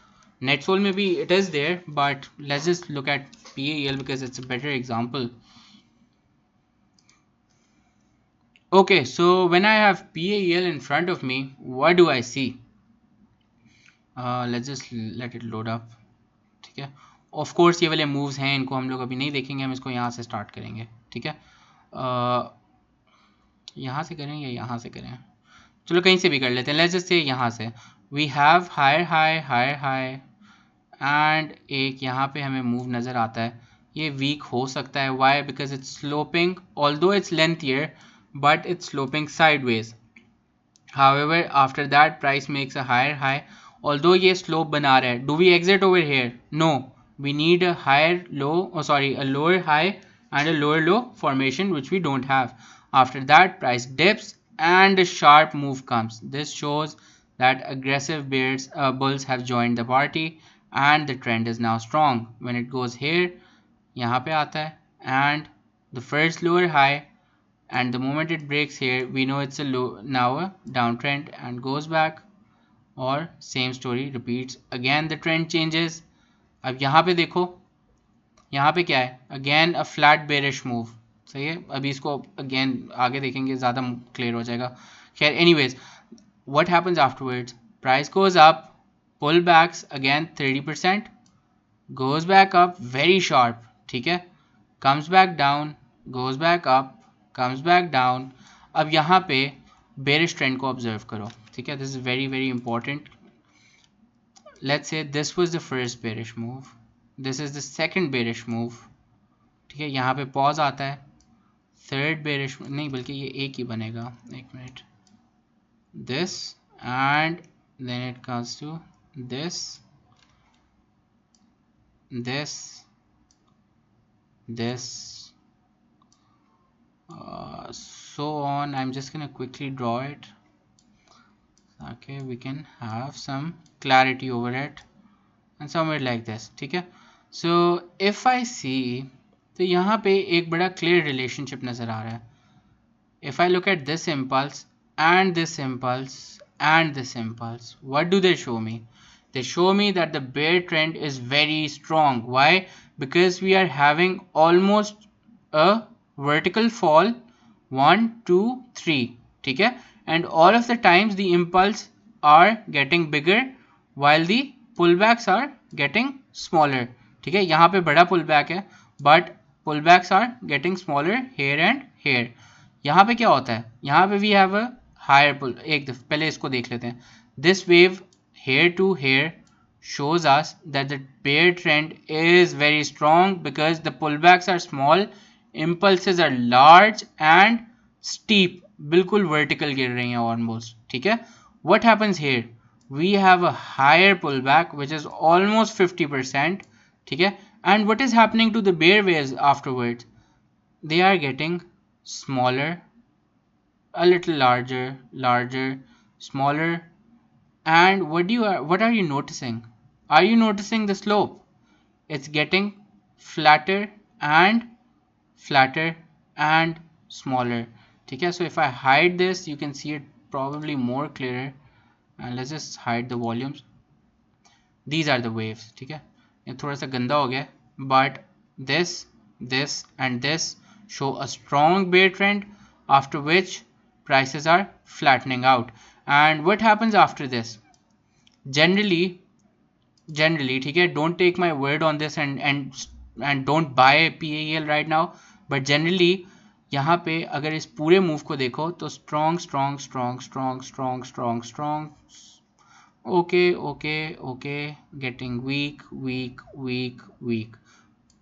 A: नेटसोल में भी it is there, but let's just look at PAEL because it's a better example. Okay, so when I have PAEL in front of me, what do I see? Let's just let it load up. ठीक है, of course ये वाले moves हैं, इनको हम लोग अभी नहीं देखेंगे, हम इसको यहाँ से स्टार्ट करेंगे. ठीक है, यहाँ से करें या यहाँ से करें, चलो कहीं से भी कर लेते हैं. लेट्स जस्ट से यहाँ से we have higher high higher high and एक यहाँ पे हमें मूव नज़र आता है. ये वीक हो सकता है, why, because it's sloping, although it's lengthier but it's sloping sideways. However, after that price makes a higher high. Although ये slope बना रहा है, do we exit over here? No, we need a higher low, a lower high and a lower low formation, which we don't have. After that price dips and a sharp move comes. This shows that aggressive bulls have joined the party and the trend is now strong. When it goes here, यहाँ पे आता है and the first lower high, and the moment it breaks here we know it's a low, now a downtrend, and goes back, or same story repeats again, the trend changes. अब यहाँ पे देखो, यहाँ पे क्या है, again a flat bearish move. सही है, अभी इसको again आगे देखेंगे, ज़्यादा क्लियर हो जाएगा. खैर, anyways, what happens afterwards? Price goes up, pullbacks again 30%, goes back up very sharp. ठीक है, comes back down, goes back up, comes back down. अब यहाँ पे bearish trend को observe करो. ठीक है, this is very important. Let's say this was the first bearish move, this is the second bearish move. ठीक है, यहाँ पे pause आता है, third bearish नहीं, बल्कि ये एक ही बनेगा, एक minute, this and then it comes to this, this, this, so on. I'm just gonna quickly draw it. Okay, we can have some clarity over it, and somewhere like this. ठीक है, so if I see, तो यहाँ पे एक बड़ा clear relationship नज़र आ रहा है. If I look at this impulse and this impulse and this impulse, what do they show me? They show me that the bear trend is very strong. Why? Because we are having almost a vertical fall, 1 2 3. ठीक है, and all of the times the impulse are getting bigger while the pullbacks are getting smaller. ठीक है, यहाँ पे बड़ा pullback है but pullbacks are getting smaller here and here. यहाँ पे क्या होता है, यहाँ पे we have a higher pull. एक पहले इसको देख लेते हैं. This wave here to here shows us that the bear trend is very strong because the pullbacks are small, impulses are large and steep, बिल्कुल vertical गिर रही हैं almost. ठीक है, what happens here? We have a higher pullback which is almost 50%. ठीक है, and what is happening to the bear waves afterwards? They are getting smaller, a little larger, larger, smaller. And what are you noticing? Are you noticing the slope? It's getting flatter and flatter and smaller. ठीक है. So if I hide this, you can see it probably more clearer. And let's just hide the volumes. These are the waves. ठीक है, ये थोड़ा सा गंदा हो गया, but this and this show a strong bear trend, after which prices are flattening out. And what happens after this? Generally ठीक है, don't take my word on this and don't buy PAL right now, but generally यहाँ पे अगर इस पूरे move को देखो तो strong strong strong strong strong strong strong, okay, getting weak.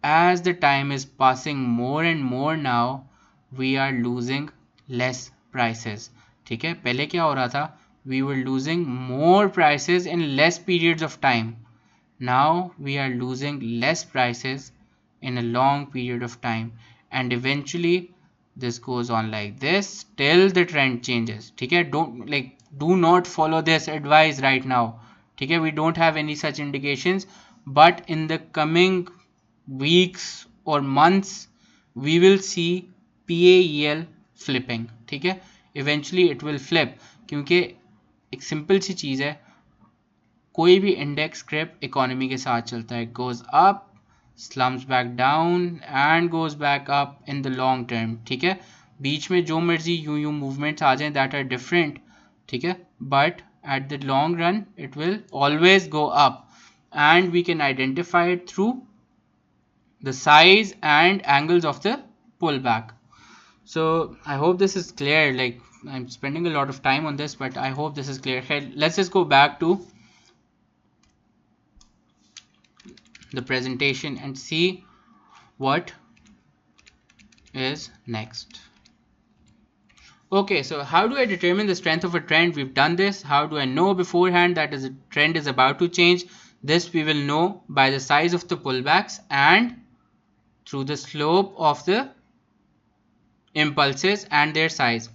A: As the time is passing more and more now, we are losing less prices. ठीक है, पहले क्या हो रहा था? We were losing more prices in less periods of time. Now we are losing less prices in a long period of time, and eventually this goes on like this till the trend changes. ठीक है, do not follow this advice right now. ठीक है, we don't have any such indications, but in the coming weeks or months we will see PAEL flipping. ठीक है, eventually it will flip, क्योंकि एक simple सी चीज़ है, कोई भी इंडेक्स स्क्रिप्ट इकोनॉमी के साथ चलता है, goes up, slums back down and goes back up in the long term. ठीक है, बीच में जो मर्जी यूं मूवमेंट्स आ जाएं, दैट आर डिफरेंट. ठीक है, but at the long run it will always go up, and we can identify it through the size and angles of the pullback. So I hope this is clear. Like, I'm spending a lot of time on this, but I hope this is clear. Hey, let's just go back to the presentation and see what is next. Okay, so how do I determine the strength of a trend? We've done this. How do I know beforehand that a trend is about to change? This we will know by the size of the pullbacks and through the slope of the impulses and their size.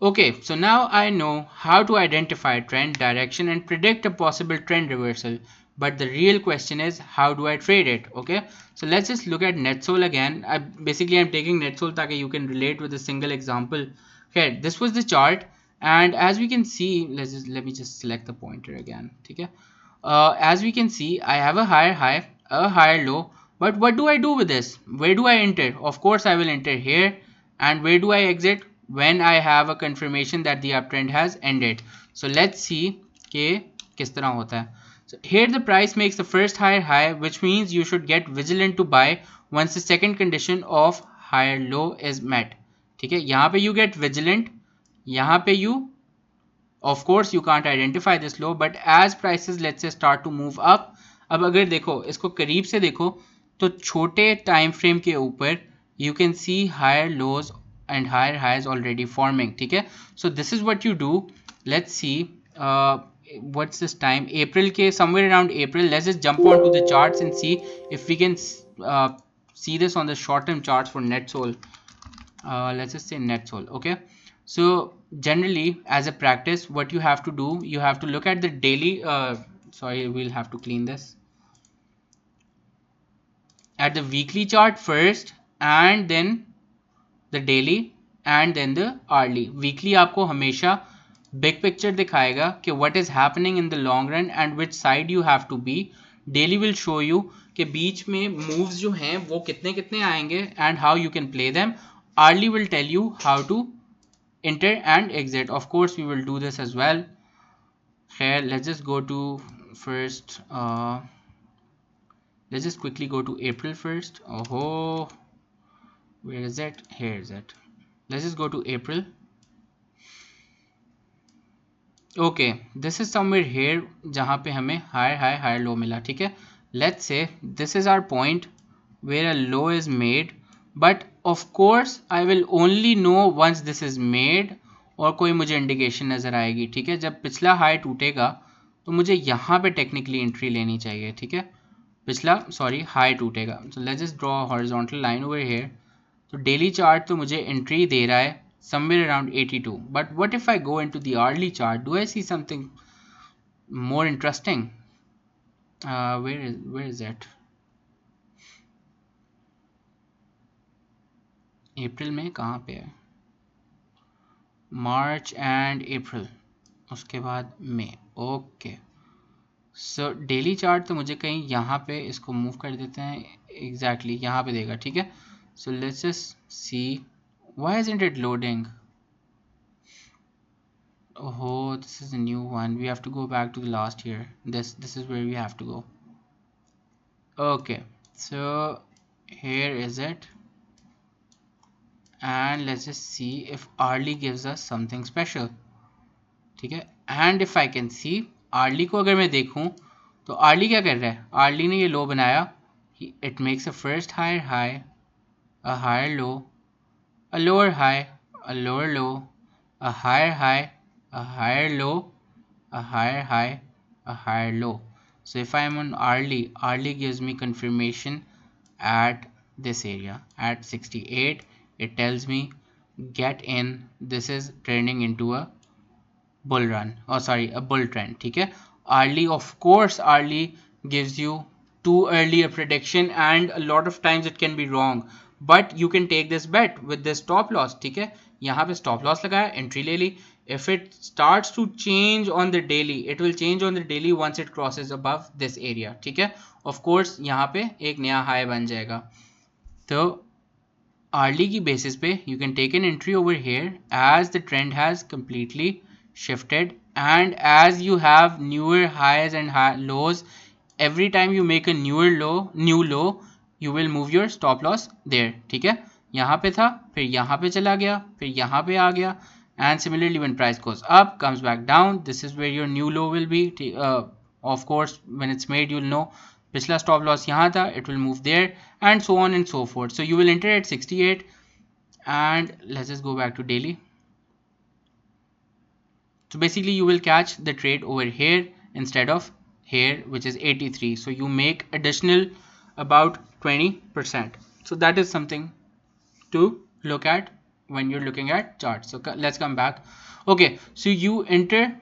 A: Okay, so now I know how to identify trend direction and predict a possible trend reversal. But the real question is, how do I trade it? Okay, so let's just look at NetSol again. I'm taking NetSol so you can relate with a single example. Okay, this was the chart, and as we can see, let me just select the pointer again. Okay, as we can see, I have a higher high, a higher low. But what do I do with this? Where do I enter? Of course, I will enter here. And where do I exit? When I have a confirmation that the uptrend has ended. So let's see कि किस तरह होता है. So here the price makes the first higher high, which means you should get vigilant to buy once the second condition of higher low is met. ठीक है, यहाँ पे you get vigilant, यहाँ पे you, of course you can't identify this low, but as prices let's say start to move up. अब अगर देखो इसको करीब से देखो तो छोटे टाइम फ्रेम के ऊपर you can see higher lows and higher highs already forming. ठीक है, so this is what you do. Let's see, what's this time, April के somewhere around April. Let's just jump onto the charts and see if we can see this on the short term charts for NetSol. Let's just say NetSol. Okay, so generally as a practice what you have to do, you have to look at the daily, sorry, we'll have to clean this, at the weekly chart first and then the daily and then the hourly. Weekly आपको हमेशा big picture दिखाएगा कि what is happening in the long run and which side you have to be. Daily will show you कि बीच में moves जो हैं वो कितने कितने आएंगे and how you can play them. Hourly will tell you how to enter and exit. Of course we will do this as well. Here let's just go to first, let's just quickly go to April first. Oh, where is it? Here is it. Let's just go to April. Okay, this is somewhere here जहाँ पे हमें higher high higher low मिला. ठीक है, let's say this is our point where a low is made, but of course I will only know once this is made और कोई मुझे indication नज़र आएगी. ठीक है, जब पिछला हाई टूटेगा तो मुझे यहाँ पे टेक्निकली एंट्री लेनी चाहिए. ठीक है, पिछला हाई टूटेगा. सो let's just draw horizontal line over here. तो डेली चार्ट तो मुझे एंट्री दे रहा है somewhere around 82, but what if I go into the hourly chart? Do I see something more interesting? Where is it? अप्रैल में कहाँ पे है, मार्च एंड अप्रैल, उसके बाद मई। ओके, सो डेली चार्ट तो मुझे कहीं यहाँ पे इसको मूव कर देते हैं, एग्जैक्टली यहाँ पे देगा, ठीक है। सो let's just see, why isn't it loading? Oh, this is a new one. We have to go back to the last year. This is where we have to go. Okay, so here is it, and let's just see if hourly gives us something special. ठीक है, and if I can see hourly को अगर मैं देखूं तो hourly क्या कर रहा है, hourly ने ये लो बनाया, it makes a first higher high, a higher low, a lower high, a lower low, a higher high, a higher low, a higher high, a higher low. So if I am on hourly, hourly gives me confirmation at this area at 68. It tells me get in, this is turning into a bull run, or sorry, a bull trend. ठीक है, hourly, of course hourly gives you too early a prediction and a lot of times it can be wrong, but you can take this bet with this stop loss. ठीक है, यहाँ पे stop loss लगाया, entry ले ली. If it starts to change on the daily, it will change on the daily once it crosses above this area. ठीक है, of course यहाँ पे एक नया high बन जाएगा. तो hourly की basis पे you can take an entry over here as the trend has completely shifted, and as you have newer highs and lows, every time you make a new low, you will move your stop loss there. ठीक है, यहाँ पे था, फिर यहाँ पे चला गया, फिर यहाँ पे आ गया, and similarly when price goes up, comes back down, this is where your new low will be. Of course when it's made, you'll know पिछला stop loss यहाँ था, it will move there, and so on and so forth. So you will enter at 68, and let's just go back to daily. So basically you will catch the trade over here instead of here, which is 83. So you make additional about 20%. So that is something to look at when you're looking at charts. So let's come back. Okay, so you enter,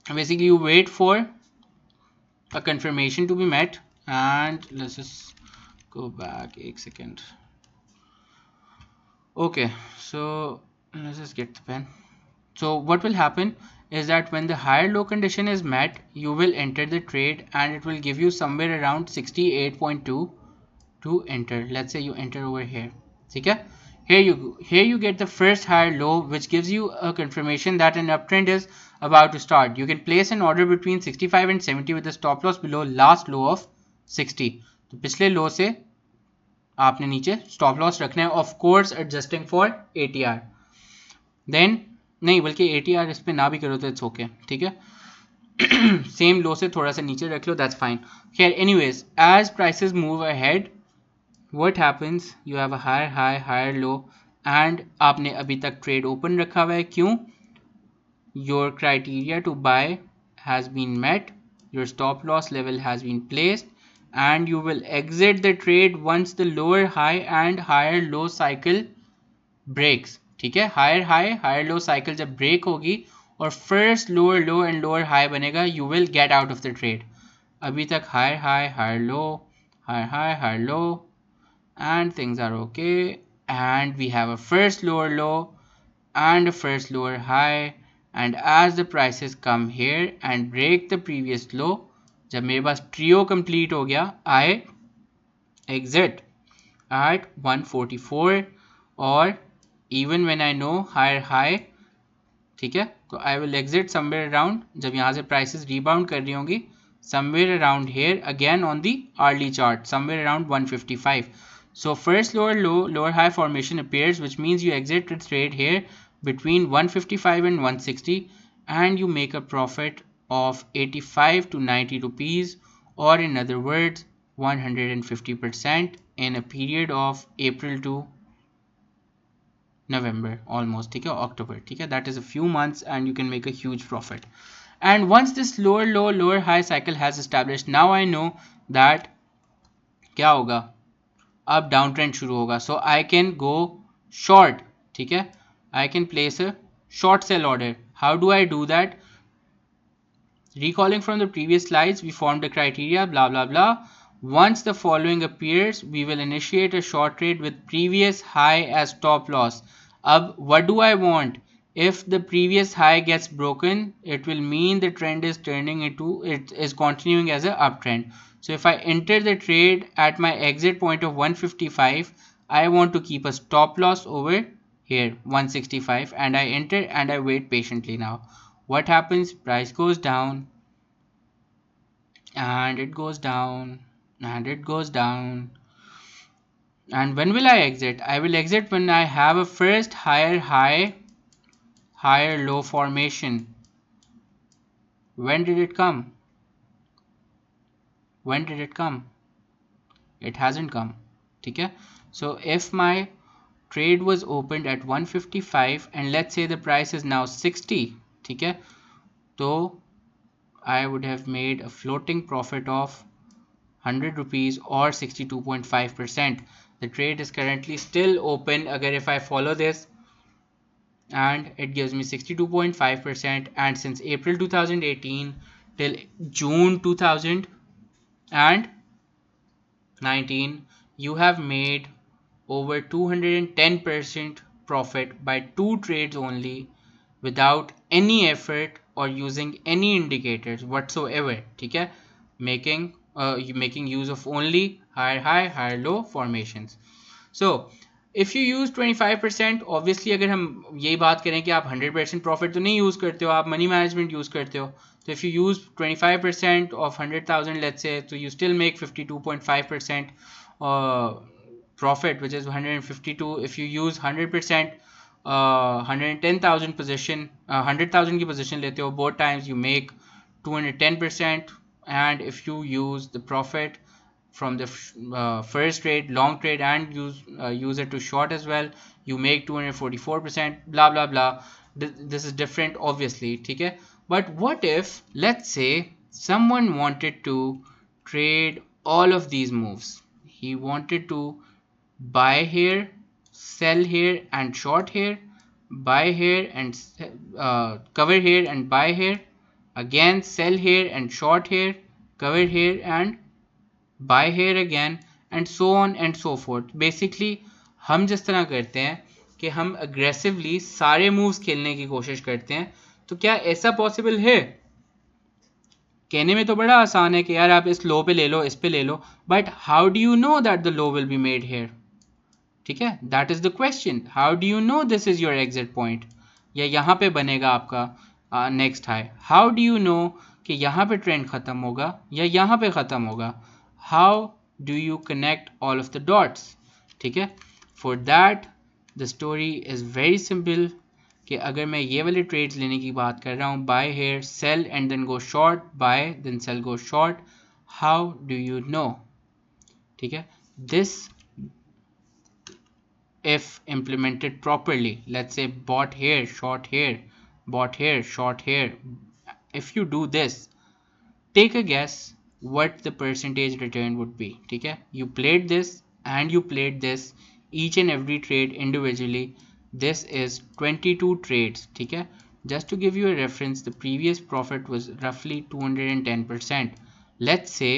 A: basically you wait for a confirmation to be met, and let's just go back a second. Okay, so let's just get the pen. So what will happen is that when the higher low condition is met, you will enter the trade and it will give you somewhere around 68.2 to enter. Let's say you enter over here. Okay? Here you get the first higher low, which gives you a confirmation that an uptrend is about to start. You can place an order between 65 and 70 with a stop loss below last low of 60. तो पिछले लो से आपने नीचे stop loss रखना है, of course adjusting for ATR. Then नहीं, बल्कि ATR इस पे ना भी करो तो इट्स ओके. ठीक है, सेम लो से थोड़ा सा नीचे रख लो, दैट्स फाइन. खैर anyways, as prices move ahead, what happens, you have a higher high, higher low, and आपने अभी तक ट्रेड ओपन रखा हुआ है. क्यों? Your criteria to buy has been met, your stop loss level has been placed, and you will exit the trade once the lower high and higher low cycle breaks. ठीक है, higher high higher low cycle जब break होगी और first lower low and lower high बनेगा, you will get out of the trade. अभी तक higher high higher low, higher high higher low, and things are okay, and we have a first lower low and a first lower high, and as the prices come here and break the previous low, जब मेरे पास trio complete हो गया, आई exit at 144, और even when I know higher high, ठीक है, तो I will exit somewhere around, जब यहाँ से प्राइसेस रीबाउंड कर रही होंगी, somewhere around here again on the early chart, somewhere around 155. So first lower low, lower high formation appears, which means you exit the trade here between 155 and 160, and you make a profit of 85 to 90 rupees, or in other words 150% in a period of April to November almost. ठीक है, October. ठीक है, that is a few months and you can make a huge profit. And once this lower low lower high cycle has established, now I know that क्या होगा, अब down trend शुरू होगा. सो I can go short. ठीक है, I can place a short cell order. How do I do that? Recalling from the previous slides, we formed a criteria, blah blah blah. Once the following appears, we will initiate a short trade with previous high as stop loss. Ab, what do I want? If the previous high gets broken, it will mean the trend is turning into, it is continuing as an uptrend. So if I enter the trade at my exit point of 155, I want to keep a stop loss over here 165, and I enter and I wait patiently. Now what happens? Price goes down and it goes down and it goes down. And when will I exit? I will exit when I have a first higher high, higher low formation. When did it come? When did it come? It hasn't come. Okay? So if my trade was opened at 155 and let's say the price is now 60, okay? So I would have made a floating profit of 100 rupees or 62.5%. The trade is currently still open. Agar if I follow this, and it gives me 62.5%, and since April 2018 till June 2019 you have made over 210% profit by two trades only, without any effort or using any indicators whatsoever. Okay, making use of only higher high higher low formations. So if you use 25%, obviously अगर हम यही बात करें कि आप 100% profit तो नहीं use करते हो, आप मनी मैनेजमेंट यूज़ करते हो, तो if you use 25% of 100,000 let's say, तो you still make 52.5% profit, which is 152. If you use 100%, 110,000 position, 100,000 की position लेते हो, both times you make 210%. And if you use the profit from the first trade, long trade, and use it to short as well, you make 244%. Blah blah blah. This is different, obviously. Okay, but what if, let's say, someone wanted to trade all of these moves? He wanted to buy here, sell here, and short here, buy here and cover here and buy here, again sell here and short here, cover here and buy here again, and so on and so forth. Basically हम जिस तरह करते हैं कि हम aggressively सारे moves खेलने की कोशिश करते हैं, तो क्या ऐसा possible है? कहने में तो बड़ा आसान है कि यार आप इस लो पे ले लो, इस पे ले लो, but how do you know that the low will be made here? ठीक है, that is the question. How do you know this is your exit point, या यहाँ पे बनेगा आपका next high? How do you know कि यहाँ पे ट्रेंड खत्म होगा या यहाँ पे खत्म होगा? How do you connect all of the dots? ठीक है, for that the story is very simple, कि अगर मैं ये वाले ट्रेड्स लेने की बात कर रहा हूँ, buy here, sell and then go short, buy then sell go short, how do you know? ठीक है, this if implemented properly, let's say bought here, short here, bought here, short here, if you do this, take a guess what the percentage return would be. ठीक है, you played this and you played this, each and every trade individually. This is 22 trades. ठीक है, just to give you a reference, the previous profit was roughly 210%. let's say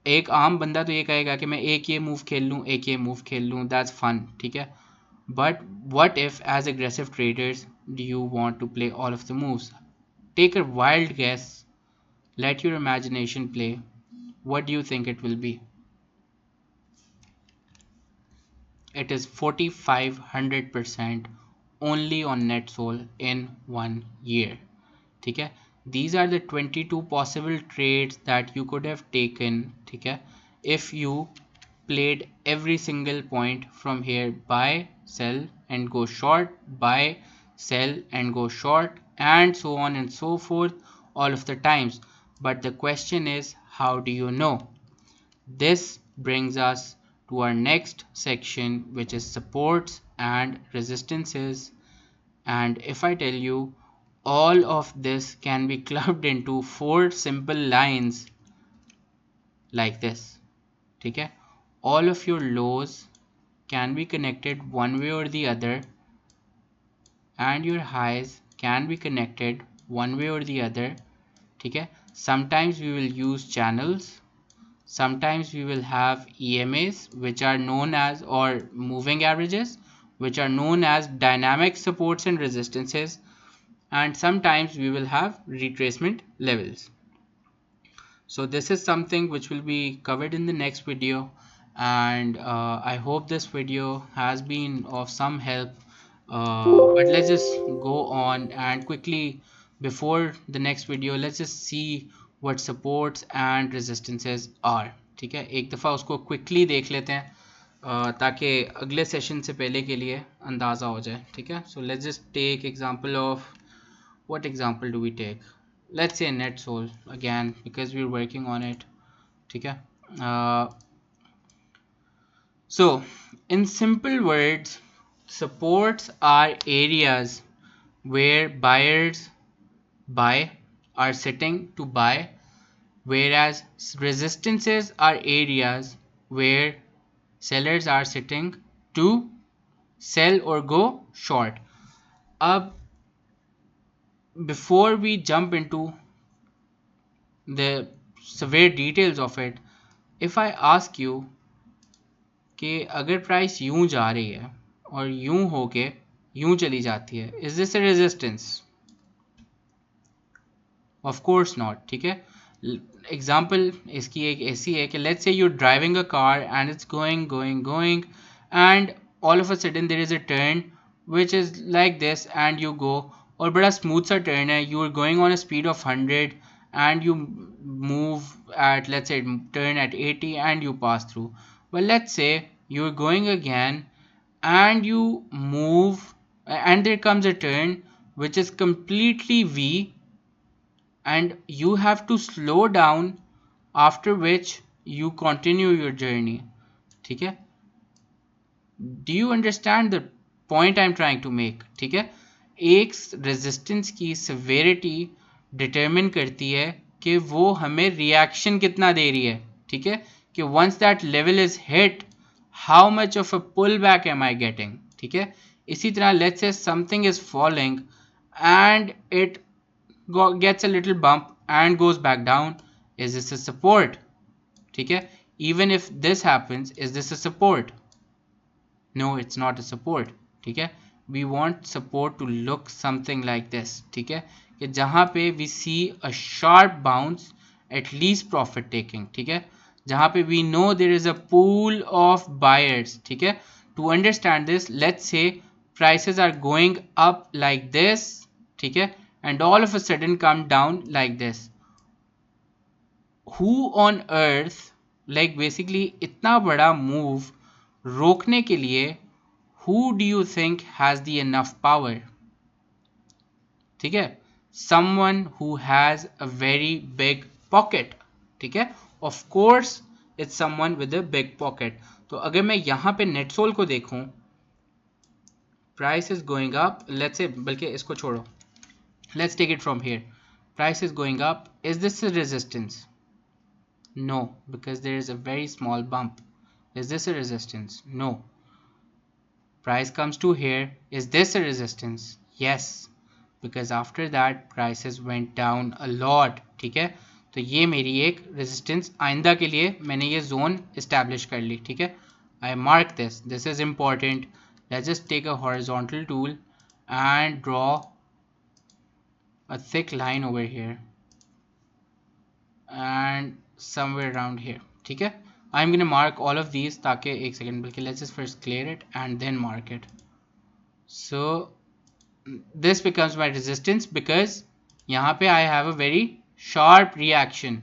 A: एक आम बंदा तो ये कहेगा कि मैं एक ये मूव खेल लूँ, एक ये मूव खेल लूँ, दैट्स फन. ठीक है, but what if as aggressive traders do you want to play all of the moves? Take a wild guess, let your imagination play. What do you think it will be? It is 4500% only on NetSol in 1 year. ठीक है, these are the 22 possible trades that you could have taken. ठीक है, if you played every single point from here, buy, sell and go short, buy, sell and go short, and so on and so forth, all of the times. But the question is, how do you know? This brings us to our next section, which is supports and resistances. And if I tell you, all of this can be clubbed into 4 simple lines like this. ठीक है, all of your lows can be connected one way or the other, and your highs can be connected one way or the other. ठीक है, sometimes we will use channels, sometimes we will have EMAs, which are known as, or moving averages, which are known as dynamic supports and resistances, and sometimes we will have retracement levels. So this is something which will be covered in the next video, and I hope this video has been of some help. But let's just go on and quickly, before the next video, let's just see what supports and resistances are. ठीक है, एक दफ़ा उसको quickly देख लेते हैं ताकि अगले सेशन से पहले के लिए अंदाज़ा हो जाए. ठीक है, so let's just take example of, what example do we take? Let's say net sol again, because we're working on it. Okay. So in simple words, supports are areas where buyers buy, are sitting to buy, whereas resistances are areas where sellers are sitting to sell or go short. Before we jump into the severe details of it, if I ask you कि अगर price यूं जा रही है और यूं होके यूं चली जाती है, is this a resistance? Of course not. ठीक है, एग्जाम्पल इसकी एक ऐसी है कि let's say you're driving a car and it's going and all of a sudden there is a turn which is like this and you go, और बड़ा smooth सा टर्न है, you are going on a speed of 100 and you move at, let's say, turn at 80 and you pass through. Well, let's say you're going again and you move and there comes a turn which is completely V and you have to slow down, after which you continue your journey. ठीक है, do you understand the point I'm trying to make? ठीक है, एक resistance की severity determine करती है कि वो हमें रिएक्शन कितना दे रही है. ठीक है, कि once that level is hit, how much of a pullback am I getting? ठीक है, इसी तरह let's say something is falling and it gets a little bump and goes back down. Is this a support? ठीक है, even if this happens, is this a support? No, it's not a support. ठीक है, we want support to look something like this. ठीक है, कि जहां पे we see a sharp bounce, at least profit taking. ठीक है, जहां पे we know there is a pool of buyers. ठीक है, to understand this, let's say prices are going up like this. ठीक है, and all of a sudden come down like this. Who on earth, like basically इतना बड़ा move रोकने के लिए, who do you think has the enough power? ठीक है, someone who has a very big pocket. ठीक है, of course it's someone with a big pocket. तो अगर मैं यहाँ पे नेट सोल को देखूं, price is going up, let's say, बल्कि इसको छोड़ो, let's take it from here. Price is going up. Is this a resistance? No, because there is a very small bump. Is this a resistance? No. Price comes to here. Is this a resistance? Yes, because after that prices went down a lot. ठीक है, तो ये मेरी एक resistance आइंदा के लिए मैंने ये zone establish कर ली. ठीक है, I mark this. This is important. Let's just take a horizontal tool and draw a thick line over here and somewhere around here. ठीक है, I'm gonna mark all of these ताकि एक second, बल्कि let's just first clear it and then mark it. So this becomes my resistance because यहाँ पे I have a very sharp reaction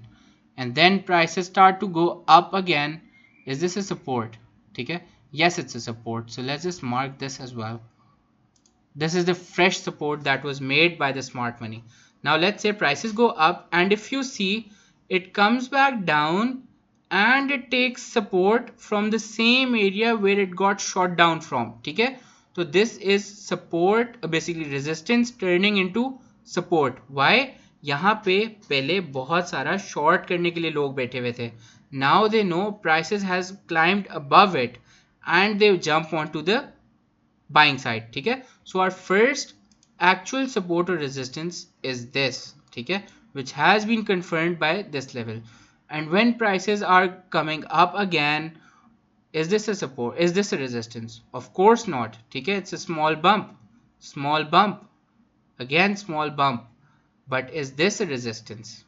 A: and then prices start to go up again. Is this a support? ठीक है, yes, it's a support. So let's just mark this as well. This is the fresh support that was made by the smart money. Now let's say prices go up and if you see, it comes back down and it takes support from the same area where it got shot down from. ठीक है, so this is support, basically resistance turning into support. Why? यहाँ पे पहले बहुत सारा short करने के लिए लोग बैठे हुए थे. Now they know prices has climbed above it and they jump onto the buying side. ठीक है, so our first actual support or resistance is this. ठीक है, which has been confirmed by this level. And when prices are coming up again, is this a support? Is this a resistance? Of course not. Okay, it's a small bump. Small bump. Again, small bump. But is this a resistance?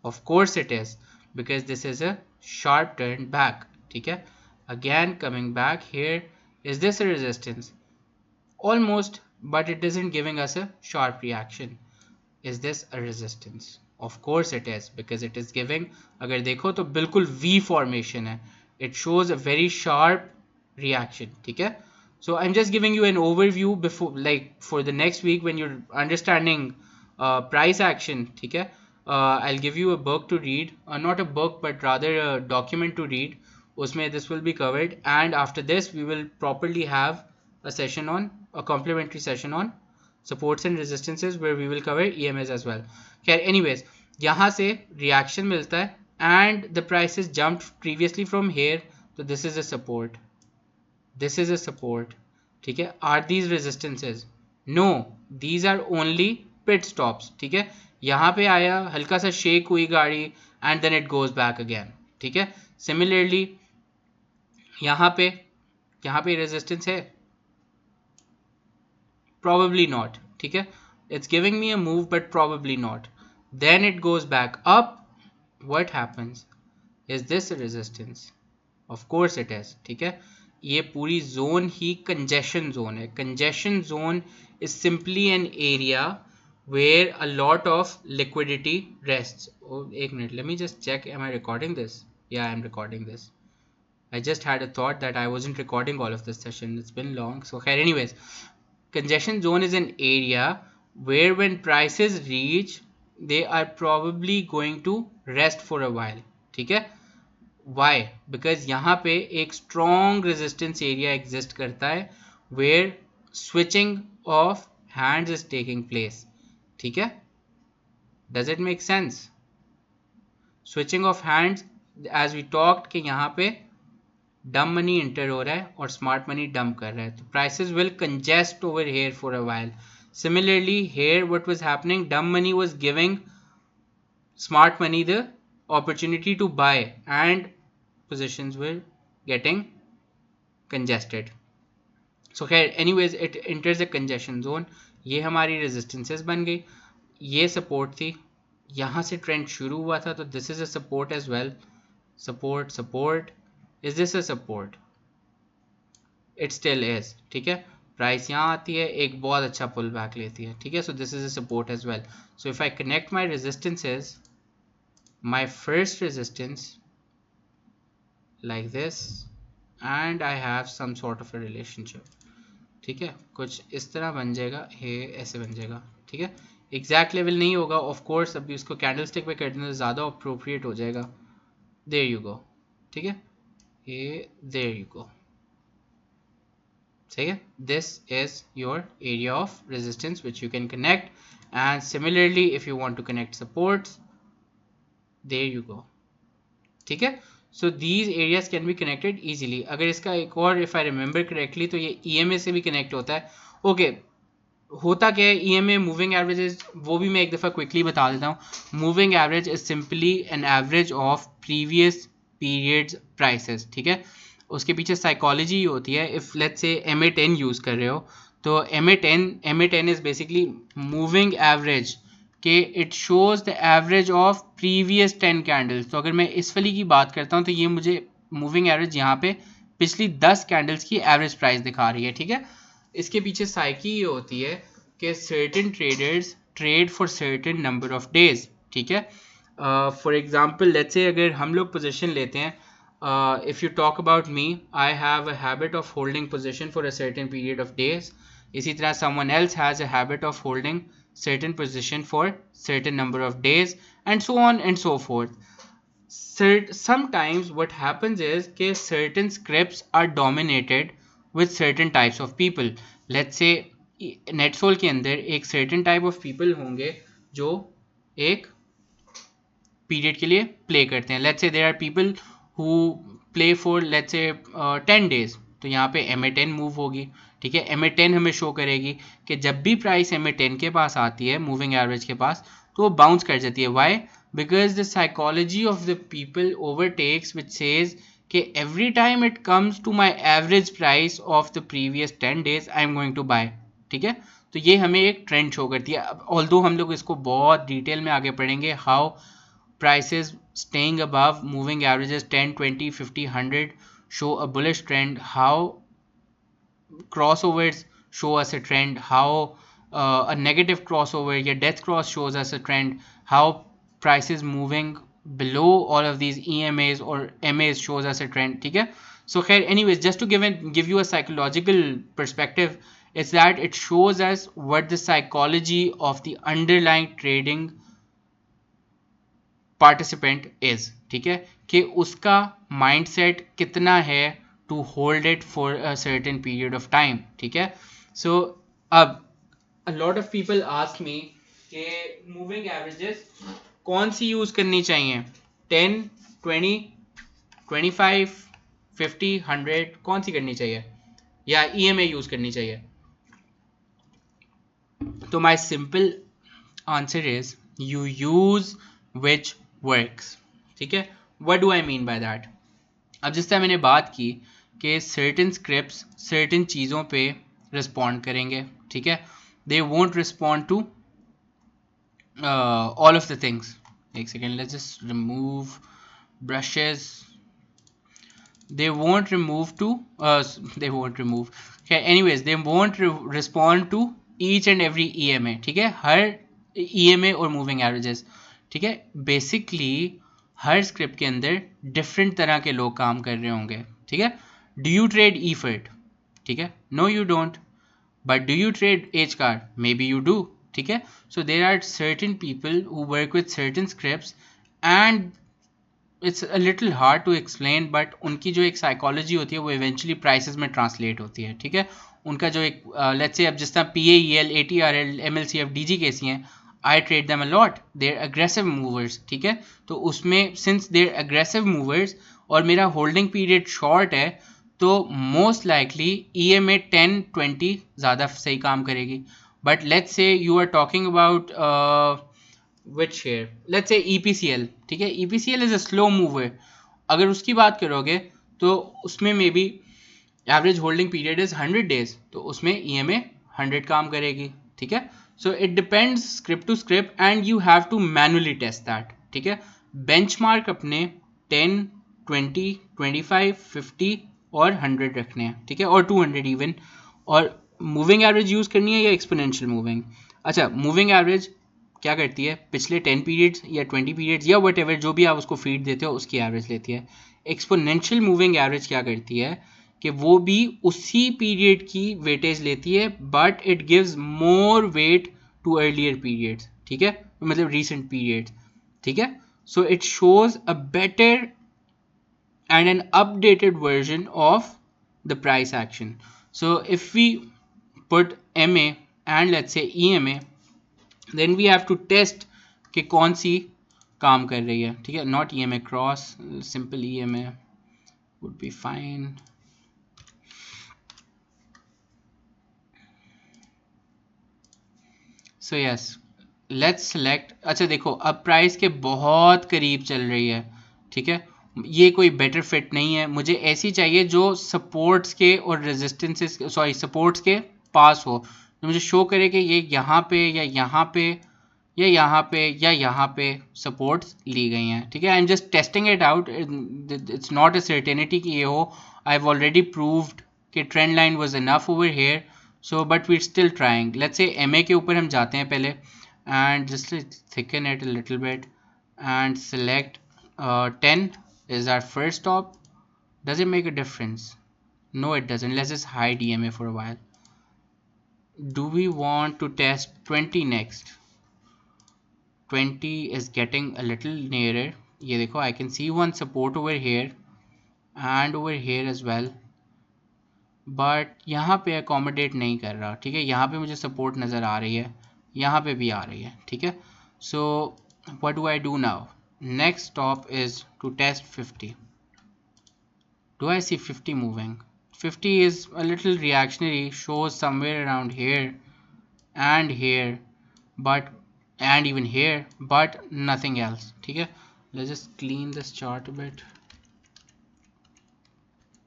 A: Of course it is, because this is a sharp turn back. Okay, again coming back here. Is this a resistance? Almost, but it isn't giving us a sharp reaction. Is this a resistance? Of course it is, because it is giving, अगर देखो तो बिल्कुल V formation है. It shows a very sharp reaction. ठीक है? So I'm just giving you an overview before, like for the next week when you're understanding price action. ठीक है? I'll give you a book to read, not a book but rather a document to read. उसमें this will be covered, and after this we will properly have a complimentary session on supports and resistances where we will cover EMAs as well. Okay, anyways, यहाँ से reaction मिलता है and the prices jumped previously from here, so this is a support, this is a support. ठीक है, are these resistances? No, these are only pit stops. ठीक है, यहाँ पे आया, हल्का सा शेक हुई गाड़ी and then it goes back again. ठीक है, similarly यहाँ पे resistance है, probably not. ठीक है, it's giving me a move but probably not. Then it goes back up. What happens? Is this a resistance? Of course it is. ठीक है, ये पूरी zone ही congestion zone है. Congestion zone is simply an area where a lot of liquidity rests. Oh, एक minute, let me just check, am I recording this? Yeah, I am recording this. I just had a thought that I wasn't recording all of this session. It's been long. So anyways, congestion zone is an area where when prices reach, they are probably going to rest for a while. ठीक है, why? Because यहाँ पे एक strong resistance area exist करता है where switching of hands is taking place. ठीक है, does it make sense? Switching of hands, as we talked कि यहाँ पे डम मनी इंटर हो रहा है और स्मार्ट मनी डंप कर रहा है, तो prices will congest over here for a while. Similarly here what was happening, dumb money was giving smart money the opportunity to buy and positions were getting congested. So anyways it enters the congestion zone. ये हमारी resistances बन गई, ये support थी, यहाँ से trend शुरू हुआ था, तो this is a support as well. Support support, is this a support? It still is. ठीक है, प्राइस यहाँ आती है, एक बहुत अच्छा पुल बैक लेती है. ठीक है, so this is a support as well. So if I connect my resistances, my first resistance like this and I have some sort of a relationship. ठीक है, कुछ इस तरह बन जाएगा, ये ऐसे बन जाएगा. ठीक है, एग्जैक्ट लेवल नहीं होगा ऑफ कोर्स, अभी उसको कैंडल स्टिक पे कर देना ज़्यादा अप्रोप्रिएट हो जाएगा. There you go. ठीक है, ये देयर यू गो. ठीक है, this is your area of resistance which you can connect, and similarly if you want to connect supports, there you go. ठीक है, so these areas can be connected easily. अगर इसका एक और if I remember correctly तो ये EMA से भी कनेक्ट होता है. ओके, होता क्या है ईएमए मूविंग एवरेज, वो भी मैं एक दफ़ा क्विकली बता देता हूँ. Moving average is simply an average of previous periods prices. ठीक है, उसके पीछे साइकोलॉजी होती है. If let's say MA10 use कर रहे हो तो MA10 is basically moving average कि it shows the average of previous 10 candles. तो अगर मैं इस वाली की बात करता हूँ तो ये मुझे मूविंग एवरेज यहाँ पे पिछली 10 कैंडल्स की एवरेज प्राइस दिखा रही है. ठीक है, इसके पीछे साइकी ये होती है कि certain traders trade for certain number of days. ठीक है, फॉर एग्जांपल लेट्स से अगर हम लोग पोजीशन लेते हैं, if you talk about me, I have a habit of holding position for a certain period of days. इसी तरह someone else has a habit of holding certain position for certain number of days and so on and so forth. Sometimes what happens is that certain scripts are dominated with certain types of people. Let's say NetSol के अंदर एक certain type of people होंगे जो एक period के लिए play करते हैं. Let's say there are people who play for let's say 10 days, तो यहाँ पे MA10 मूव होगी. ठीक है, MA10 हमें शो करेगी कि जब भी प्राइस MA10 के पास आती है मूविंग एवरेज के पास, तो वो बाउंस कर जाती है. Y? because the psychology of the people overtakes, which says कि every time it comes to my average price of the previous 10 days I'm going to buy. ठीक है, तो ये हमें एक ट्रेंड शो करती है. ऑल्दो हम लोग इसको बहुत डिटेल में आगे पढ़ेंगे, how prices staying above moving averages 10, 20, 50, 100 show a bullish trend, how crossovers show us a trend, how a negative crossover, your death cross shows us a trend, how prices moving below all of these EMAs or MAs shows us a trend. ठीक है, so khair, anyways, just to give you a psychological perspective, it's that it shows us what the psychology of the underlying trading participant is. ठीक है, कि उसका mindset कितना है to hold it for a certain period of time. ठीक है, so अब a lot of people ask me कि मूविंग एवरेजेस कौन सी यूज करनी चाहिए, 10, 20, 25, 50, 100, कौन सी करनी चाहिए, या EMA यूज करनी चाहिए. तो my simple answer is you use which works. ठीक है, what do I mean by that. अब जिस तरह मैंने बात की कि सर्टेन स्क्रिप्ट्स सर्टेन चीज़ों पे रिस्पॉन्ड करेंगे. ठीक है, they won't respond to all of the things. एक second, let's just remove brushes. they won't remove to they won't remove, okay, anyways, they won't respond to each and every EMA. ठीक है, हर EMA और moving averages. ठीक है, basically हर script के अंदर different तरह के लोग काम कर रहे होंगे. ठीक है, डू यू ट्रेड ईफर्ट? ठीक है, no you don't. But do you trade edge card? Maybe you do. ठीक है, so there are certain people who work with certain scripts and it's a little hard to explain, but उनकी जो एक psychology होती है वो eventually prices में translate होती है. ठीक है, उनका जो एक लेट्स से अब जिस तरह PAEL, ATRL, MLCF, DGKC हैं, I trade them a lot, they're aggressive movers. ठीक है, तो उसमें सिंस देर अग्रेसिव मूवर्स और मेरा होल्डिंग पीरियड शॉर्ट है, तो मोस्ट लाइकली EMA 10, 20 ज़्यादा सही काम करेगी. But let's say you are talking about which share, let's say EPCL. ठीक है, EPCL is a slow mover. अगर उसकी बात करोगे तो उसमें may be average holding period is 100 days, तो उसमें EMA 100 काम करेगी. ठीक है, so it depends script to script and you have to manually test that. ठीक है, बेंचमार्क अपने 10, 20, 25, 50 और 100 रखने हैं. ठीक है, और 200 इवन. और मूविंग एवरेज यूज करनी है या एक्सपोनेंशियल मूविंग? अच्छा, मूविंग एवरेज क्या करती है, पिछले 10 पीरियड्स या 20 पीरियड्स या वट एवर जो भी आप उसको फीड देते हो उसकी एवरेज लेती है. एक्सपोनेंशियल मूविंग एवरेज क्या करती है कि वो भी उसी पीरियड की वेटेज लेती है, but it gives more weight to earlier periods. ठीक है, मतलब रीसेंट पीरियड्स. ठीक है, so it shows a better and an updated version of the price action. So if we put MA and let's say EMA, then we have to test कि कौन सी काम कर रही है. ठीक है, not EMA cross, simple EMA would be fine. So yes, let's select. अच्छा देखो, अब प्राइस के बहुत करीब चल रही है. ठीक है, ये कोई बेटर फिट नहीं है, मुझे ऐसी चाहिए जो सपोर्ट्स के और रेजिस्टेंसेस, सॉरी सपोर्ट्स के पास हो, जो मुझे शो करे कि ये यहाँ पे या यहाँ पे या यहाँ पे या यहाँ पे सपोर्ट्स ली गई हैं. ठीक है, I am just testing it out, it's not a certainty कि ये हो. आई हैव ऑलरेडी प्रूव्ड कि trend line was enough over here, so but we still trying. Let's say MA के ऊपर हम जाते हैं पहले and just thicken it a little bit and select 10 is our first stop. Does it make a difference? No, it doesn't. Let's just hide EMA for a while. Do we want to test 20 next? 20 is getting a little nearer. ये देखो, I can see one support over here and over here as well, but यहाँ पे accommodate नहीं कर रहा. ठीक है, यहाँ पे मुझे support नज़र आ रही है, यहाँ पे भी आ रही है. ठीक है, so what do I do now? Next stop is to test 50. Do I see 50 moving? 50 is a little reactionary, shows somewhere around here and here, but and even here, but nothing else. ठीक है, let's just clean this chart a bit.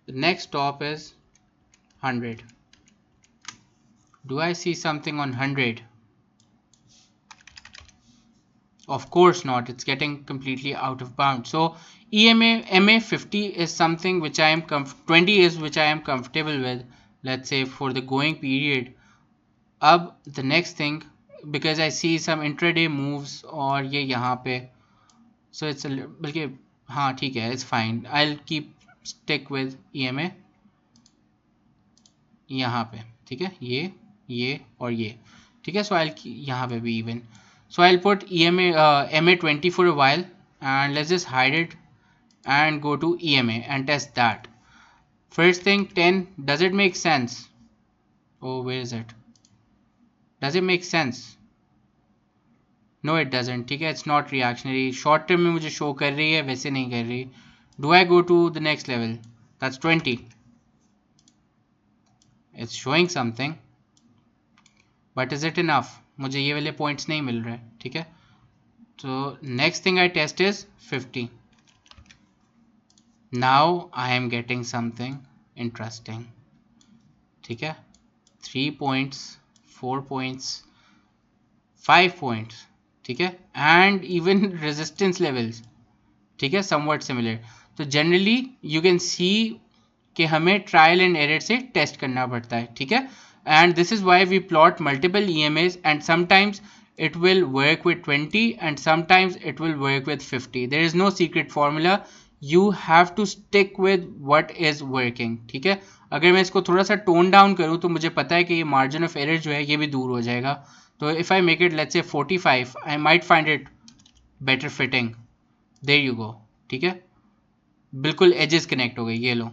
A: The next top is 100. Do I see something on 100? Of course not. It's getting completely out of bounds. So EMA 50 is something which I am 20 is which I am comfortable with, let's say for the going period. अब the next thing, because I see some intraday moves और ये यहाँ पे, so it's बल्कि हाँ ठीक है, it's fine. I'll stick with EMA यहाँ पे, ठीक है, ये और ये, ठीक है. So I'll यहाँ पे भी even. So I'll put MA20 for a while, and let's just hide it and go to EMA and test that. First thing, 10, does it make sense? Oh, where is it? Does it make sense? No, it doesn't. ठीक है, it's not reactionary. Short term में मुझे show कर रही है, वैसे नहीं कर रही. Do I go to the next level? That's 20. It's showing something, but is it enough? मुझे ये वाले points नहीं मिल रहे, ठीक है. So next thing I test is 50. Now I am getting something interesting, ठीक है. 3 points, 4 points, 5 points, ठीक है, and even resistance levels, ठीक है, somewhat similar. तो generally you can see कि हमें ट्रायल एंड एरर से टेस्ट करना पड़ता है, ठीक है. And this is why we plot multiple EMAs, and sometimes it will work with 20 and sometimes it will work with 50. There is no secret formula. You have to stick with what is working, ठीक है. अगर मैं इसको थोड़ा सा tone down करूँ तो मुझे पता है कि ये मार्जिन ऑफ एरर जो है ये भी दूर हो जाएगा. तो if I make it let's say 45, I might find it better fitting. There you go, ठीक है, बिल्कुल एजेस कनेक्ट हो गई, ये लो.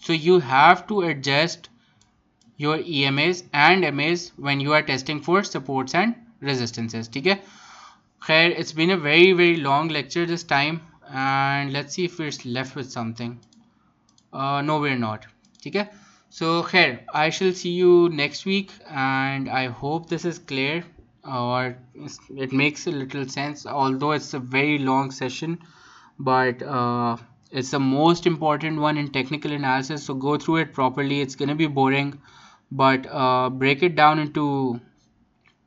A: So you have to adjust your EMAs and MAs when you are testing for supports and resistances, ठीक है. खैर, it's been a very long lecture this time, and let's see if we're left with something. No, we're not, ठीक है. So खैर, I shall see you next week, and I hope this is clear, or it makes a little sense, although it's a very long session, but it's the most important one in technical analysis, so go through it properly. It's gonna be boring, but break it down into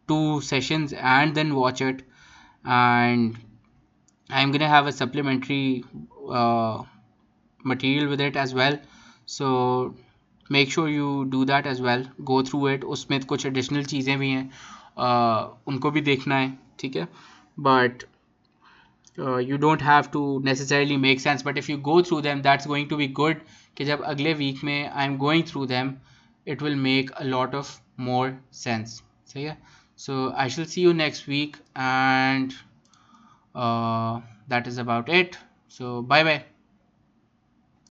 A: 2 sessions and then watch it. And I'm gonna have a supplementary material with it as well, so make sure you do that as well. Go through it. उसमें कुछ additional चीज़ें भी हैं, उनको भी देखना है, ठीक है. But you don't have to necessarily make sense, but if you go through them, that's going to be good. कि जब अगले week में I'm going through them, it will make a lot of more sense. सही है. So I shall see you next week, and that is about it. So bye bye.